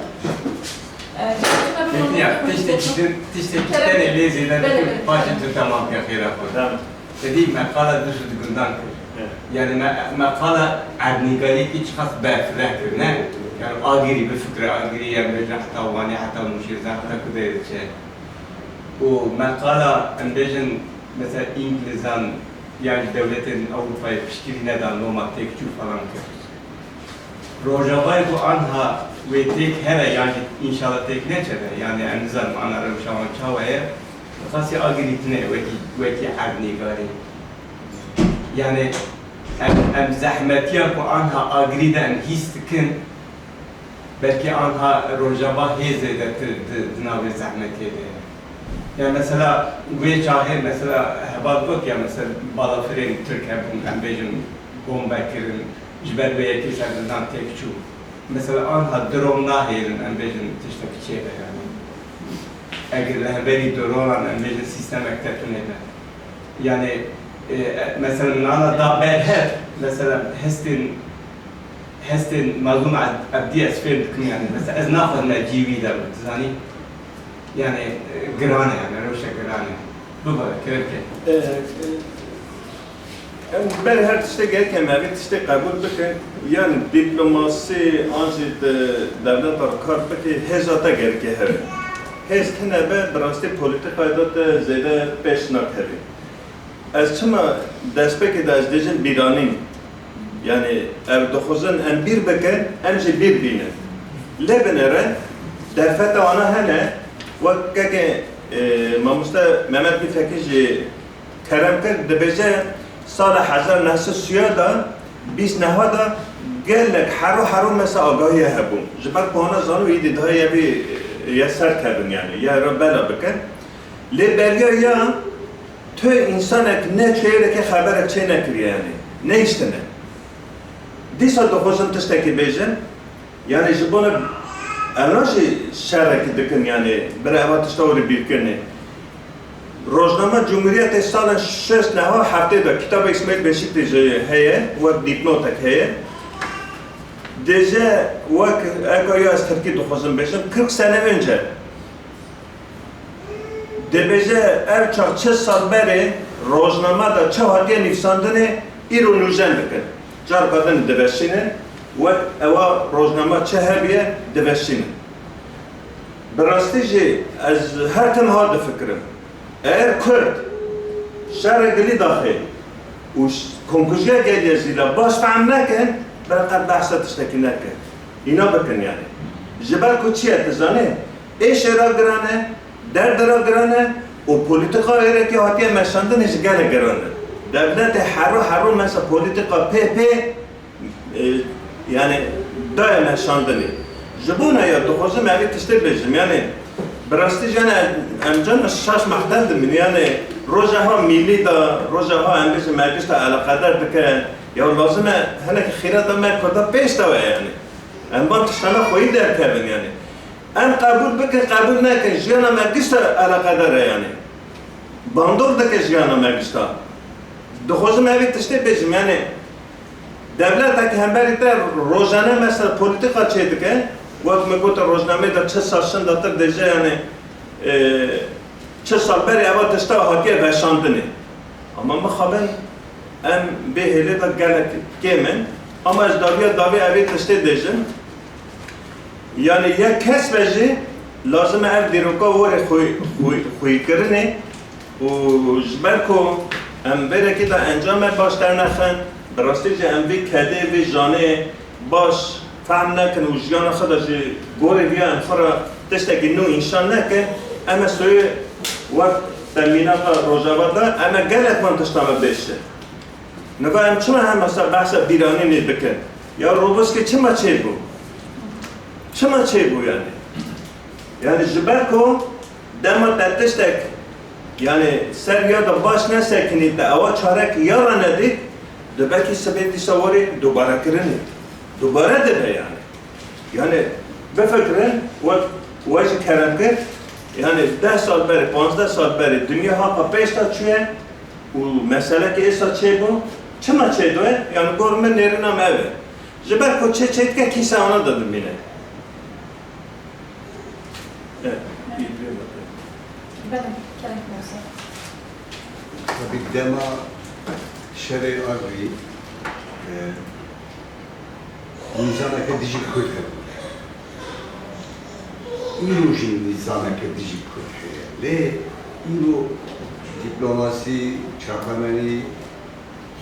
Ya, tiştekitten evliye zeyden başın tamam ya khira koy. Dediğim mekala düşürdü günden koy. Yani mekala erdnigari hiç kas berfirek ne? Yani agiri bir fikre, agiri yemrece hatta vani hatta müşirze hatta kudaydıkçe. O mekala embejin mesela İngilizan yani devletin Avrupa'ya pişkiri neden normal tekçü falan kırır. Rojavay bu anha ve tek hele yani inşallah tek neçede yani enzal anarım şavan çavaya kasi agiritine ve ki erdnigari. Yani em zahmetiya bu anha agriden histikin belki anha rojava hezede dinavi zahmetiydi. Yani mesela ve çahe mesela hebabık ya mesela balafirin Türk hebun embejin bombakirin jiber ve yeki serdından tekçu. Mesela anha drone nahirin embejin tişteki çeyde yani. Eğer lehberi drone'an embejin sistem ektetünede. Yani mesela nana da berher mesela hestin mazlum abdi esfer dikim yani mesela ez nafad mejivi da yani yani grane yani roşa grane. Bu kadar körke.
Ben her tişte gelken mevcut tişte kabul bıkın yani diplomasi anjit devlet arkar bıkı hezata gerke her. Heztine be brasti politikayda da zede peşnak heri. Az çıma despeki de az dejin biranin yani ev dokuzun en bir bıkın emci bir bine. Lebenere derfete ana hene ve mamusta Mehmet bin Fekici kerem kır debece سال 1930 دا 20 نهادا گلک حرو مثلا آگاهی هبون جبر پانا زانو ایدی ده یا بی یا سر کردن یعنی یا را بلا بکن لی بریا یا تو انسانک نه چهره که خبرک چه نکری یعنی نه ایستنه دیسا دو خوزم تستکی بیجن یعنی جبان الانجی شرکی دکن یعنی برای اول تستاوری بیرکنه روزنامه جمهوریت سال 6 نها هفته دا کتاب اسماعیل بشیکتی هیه و دیپنوتک هیه دیجه وک اگه از ترکی دخوزم بشم 40 سنه önce دیجه ev çak 6 سال beri روزنامه دا çه hatiye nifsandını ironüzen bikın car kadın devesini ve eva روزنامه çه hebiye devesini براستیجی از her tem hadi fikrim eğer Kürt şergili dahi و konkujiye geliyor zila baş fahm nekin belki bahsa tişteki nekin ina bakın yani jibal kuçiye tizane eş era grane derdera grane o politika ereki hatiye meşandın iş gele grane devlete haru mesela politika pepe yani daim meşandını jibuna ya dokuzum evi tişte bejim yani براستی جان امجان شش محتل من يعني روجها ميلي دا روجها امبيش ماجست على قدر دك يا لازم هناك خيرات ما كذا بيش توا يعني ام بنت شنا خوي در كابن يعني ام قبول بك قبول ناك جانا ماجست على قدر يعني باندور دك جانا ماجست دخوزم هذه تشتي بيجم يعني دولتك هم بريتر روزانه مثلا politika çedik وقت ما قلت الروزنامه ده 6 سال شن داتر دیجه یعنی 6 سال بری اول تشتا هاتیه وشاندنی اما مخابن ام به هلی ده گلک کمن اما از داوی اوی تشتی دیجه یعنی یک کس بجی لازم اف دیروکا وری خوی کرنی و جبر کو ام بره که ده انجام باش در نخن براستی جه ام وی کده وی جانه باش فهم نکن و جیان خدا جی گوری بیا انفرا تشتکی نو انشان نکن اما سوی وقت تمینات روزاوات دا اما گلت من تشتامه بشه نگاه هم چما هم مثلا بحث بیرانی نید بکن یا روبوس که چما چه بو چما چه بو yani جبر کو دما تشتک yani سر یا باش نسکنید اوا چارک یارا ندید دبکی سبیتی سواری دوباره کرنید دوباره ده yani بفکرن وجه کرم کرد yani 10 سال بری 15 سال بری دنیا ها پا پیش تا چوه و مسئله که ایسا چه بو چما چه دوه yani گرمه نیرنم اوه جبر کو چه چه که کیسه آنها دادم بینه
Tabii dema şer'i agri nizameke dijik kırk İrojin nizameke dijik kırk le İro diplomasi, çakameni,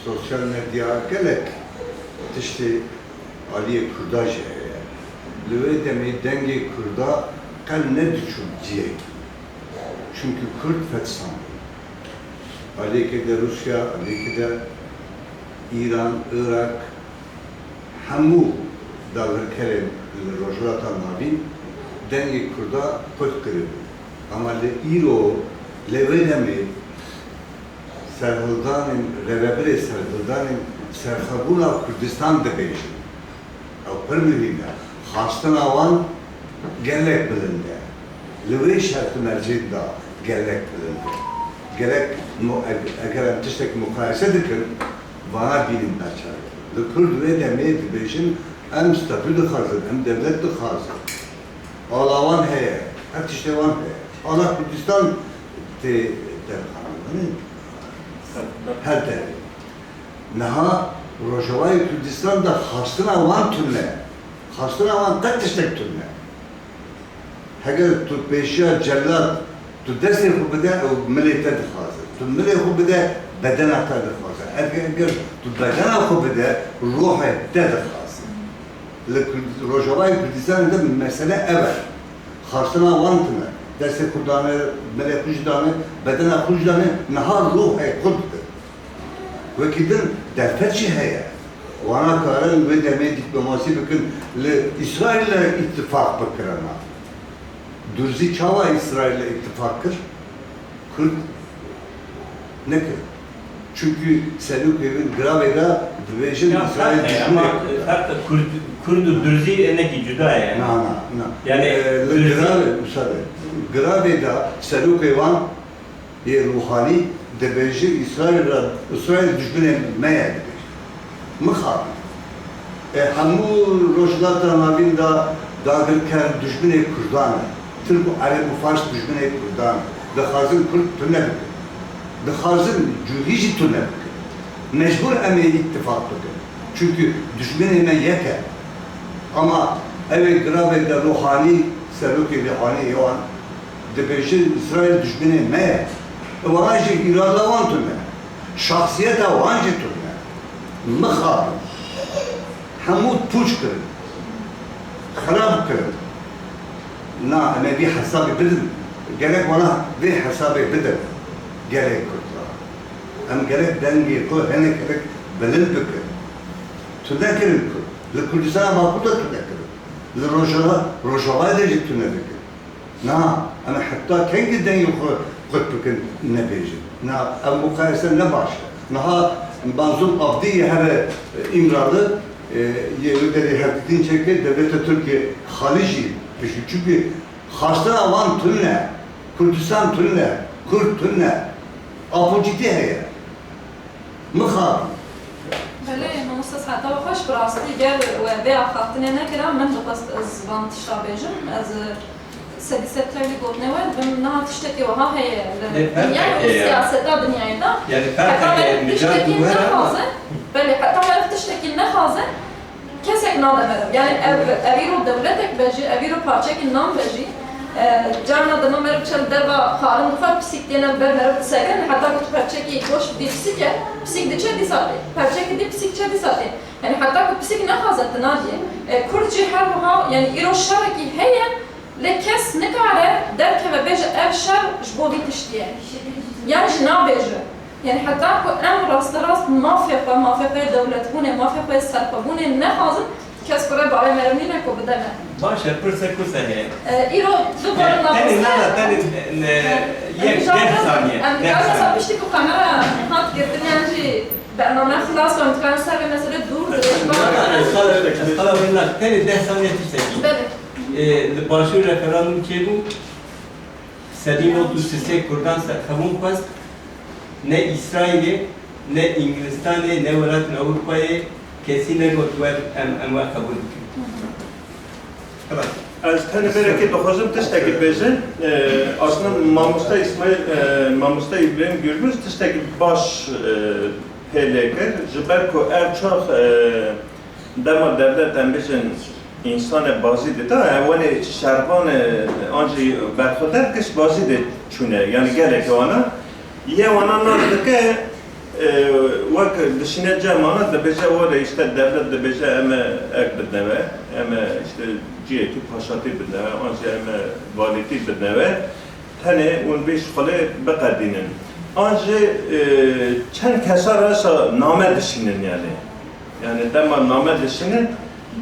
sosyal medya gelek işte Aliye Kurdaj Löve demeyi denge Kurda kal ne düşün diye çünkü Kürt fetsan Aleyke de Rusya, aleyke de İran, Irak, hamu dalgar kerem rojlatan nabin dengi Kurda Kürt kırıp ama le İro levedemi serhıldanın revebire serhıldanın serhabuna Kürdistan de beyşin o permihinde hastan avan gelek bilinde leve şartı mercid da gelek bilinde gerek eğer tiştek mukayese dikin bana bilin açar. De Kürt ve demeyi beyşin hem statü de hazır hem devlet de hazır. Alavan heye, her tişte van heye. Allah Kürdistan de her der. Naha Rojavayı Kürdistan'da hastın avan tünne. Hastın avan tek tiştek tünne. Eğer tu peşya cellat tu desti khubide o millete de hazır. Tu millete khubide bedena da hazır. Eğer tu bedena khubide ruha de hazır. Rojavayı Kürdistan'da mesele evet. Hastın avan tünne. Desti khudane, millete khudane, bedena khudane, naha ruha khudde. Ve kidin derfetçi heye. Wana karın ve deme diplomasi bakın İsrail'le ittifak bakırana. Durzi çava İsrail'le ittifaktır. Kürt ne ki? Çünkü Selukev'in Grave'da dövüşün İsrail düşmanı.
Ama hatta Kürt'ü Durzi ne ki cüda yani.
Na.
Yani
Grave, müsaade. Grave'da Selukev'in ruhani dövüşü İsrail düşmanı meyedi. Mıha. Hamu rojlatan abinda dağırken düşmanı Kürdanı. Türk Arap Fars düşmanı Kürdanı. Dehazın Kürt tünne. Dehazın cühici tünne. Mecbur emeği ittifak bakın. Çünkü düşmanı hemen yeke. Ama evet Grave'de ruhani, Seluk-i ruhani yavan. Depeşi İsrail düşmanı meye. Vanajı irada van tünne. Şahsiyete vanjı tünne. Mıha. Hamud puç kırın. Xarab kırın. Na, ama bir hesabı bilin. Gerek bana bir hesabı bilin. Gerek kurtlar. Ama gerek dengi koy, hene gerek bilin bükür. Tüne kırın kur. Le Kürdistan'a bakı da tüne kırın. Le Rojava da tüne bükür. Na, ama hatta kendi dengi koy bükür ne beyci. Na, ama mukayese ne başlar. Naha, Manzum Abdi her İmralı Yehudeli Herdin çeker devlet Türkiye Halici çünkü hasta avan tünne Kürdistan tünne Kürt tünne apociti heye mıha
بله نموسس حتی و خوش براستی گر و به آخرتنه نکردم من دوست از وان تشابهجم از سدی سپتایلی گفتنه و بهم نه تشتکی و ها هی دنیا و سیاست دنیای دا حتی من تشتکی نخوازه بله حتی من تشتکی نخوازه کسی نادمرم یعنی اوی رو دولتک بجی اوی رو پارچه که نام بجی جانا دما مرب چل دبا خارم دفع پسیک دینا بر مرب سگن حتی کت پارچه که گوش دی پسیکه پسیک دی چه دی ساته پارچه که دی پسیک چه دی ساته یعنی حتی کت پسیک نخوازه تنادیه کرچی هر وها یعنی ایرو شرکی هیه لکس نکاره درک و بیج اف شر جبودی تشتیه یعنی جنا بیجه يعني حتى ام راست راست مافيا دولت بونه مافيا سرقه بونه نخازم کس برای برای مرمی نکو بدنه.
باشه پرسه هی.
ایرو دوباره نبوده.
تاني یک ثانیه.
امریکا مثلا بیشتر که کامرا هات گرفتن یعنی برنامه خلاص و امتحان سر مثلا دور داشت.
خلا ولی تاني 10 ثانیه تشتکی.
بله.
لباشو رفراندوم کی بود؟ سدیم و دوسته کردان سرخمون خواست نه اسرائیل نه انگلستان نه ولایت اروپایی کسی نگفت و ام قبول کنیم.
از تنه بره که بخوازم تشتکی بیزن اصلا ماموستا اسماعیل ماموستا ابراهیم گربوز تشتکی باش پیله کرد جبر که ارچاق دما دولت هم بیزن انسان بازی دیده اولی شربان آنجی برخودر کش بازی دید چونه یعنی گله که آنها یه آنها نارده که وقت دشینه جمعانه دبیجه واره işte devlet debیجه ام اک بدنوه ام işte ciheti paşati بدنوه آنجا ام والیتی بدنوه تنه اون بیش خاله بقدینن آنجا چند کسا راسا نامه دشینن yani دما نامه دشینن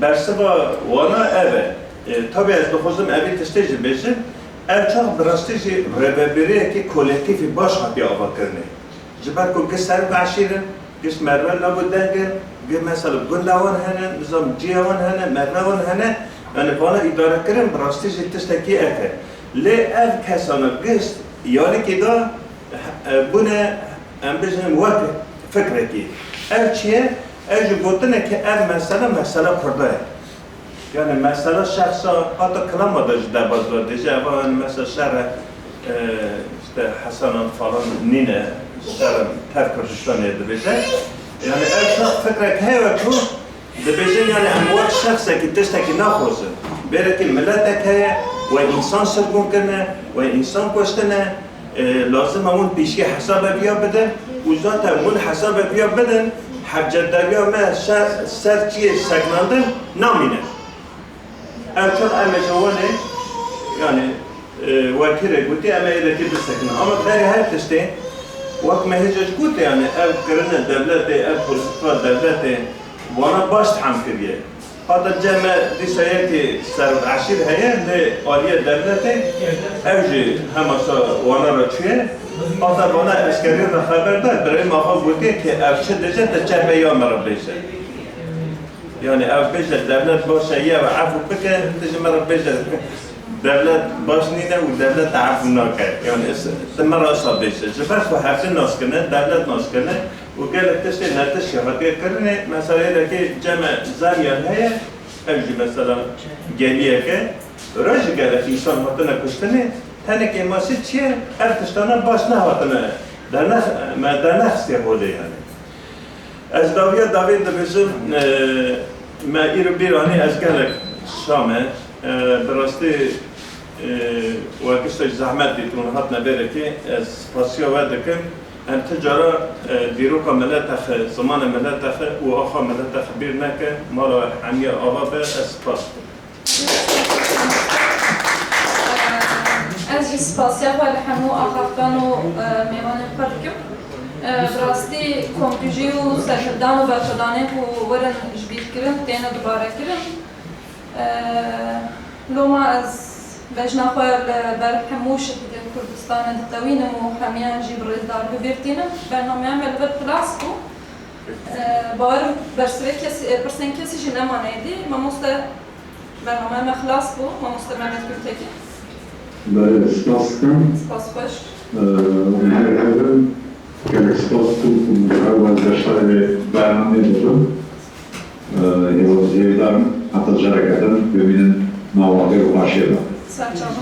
برسبا وانا اوه tabi از بخوزم اوی تشتیجی بیشه ev çok drastici rebebiri ki kolektifi baş hati ava kırne. Jibar ko gıser başirin, gıs merve labu dergin, gı mesela güllavan hene, nizam ciyavan hene, mervevan hene, yani bana idare kırın drastici testeki eke. Le ev kesana gıs yani ki da buna ambizim vakit fikreki. Ev çiye, ev jibotine ki ev mesela kurdaya. Yani mesela şahsa hatta kılamadı da bazıları diyece ama mesela şerre işte Hasan'ın falan nine şerre terk Kürdistan edilece yani erşah fikrek heve ku diyece yani amvat şahsa ki testeki nahozu belki milletek heye ve insan sırgın kene ve insan kostene lazım amun pişki hesabı biya beden و zaten mun hesabı biya beden habceddebiya me serçiye saklandın namine Erçan emecavane yani vakire guti ama ileti bistekna ama beri her teste vak mehecaj guti yani ev kırını devlete ev politika devlete bana baş tam kiriye hatta cema disaya ki serv aşir heye le aliye devlete evci hamasa wana raçuye hatta bana askeri haberdar beri maha guti ki evçe dece de cema ya merabbeyse yani ev beşer devlet başa ya ve afu peke tecmar beşer devlet başnine ve devlet afu naka yani temar asab beşer cebas ve hafte naskene devlet naskene ve gelet teste nerede şehadiyet karne mesela ki cema zariyan heye evci mesela geliye ki raj gelet insan hatına kustene tane kemasi çiye ertiştana başna hatına dernek dernek istihode yani از داویه داوید دبیزم ما ایرو بیرانی از گلک شامه براستی وقتش زحمت دیتون هات نبره که از پاسیا وعده کن هم تجارا دیرو کا ملت اخ زمان ملت اخ و آخا ملت اخ بیر نکه مالا همیه آوا به از پاس
از اسپاسیا و لحمو آخافتان و میوان پرکم براستی کمپیوژی و سرکردان و برخدانه و ورن جبیر کرن تینا دوباره کرن لوما از بجنا خواه بر هموش کردستان دتوینم و همیان جیب ریزدار ببیرتینم برنامه هم بلبر خلاص کو باور برسوی کسی پرسن کسی جی نمانه دی ما مسته برنامه هم خلاص کو ما مسته مهمت کرتکی
بله سپاس کنم
سپاس خوش
که سپاس کنم و داشتن برنامه دارم یه دارم حتی جرگردن ببینن مواقع رو باشه
سرچانه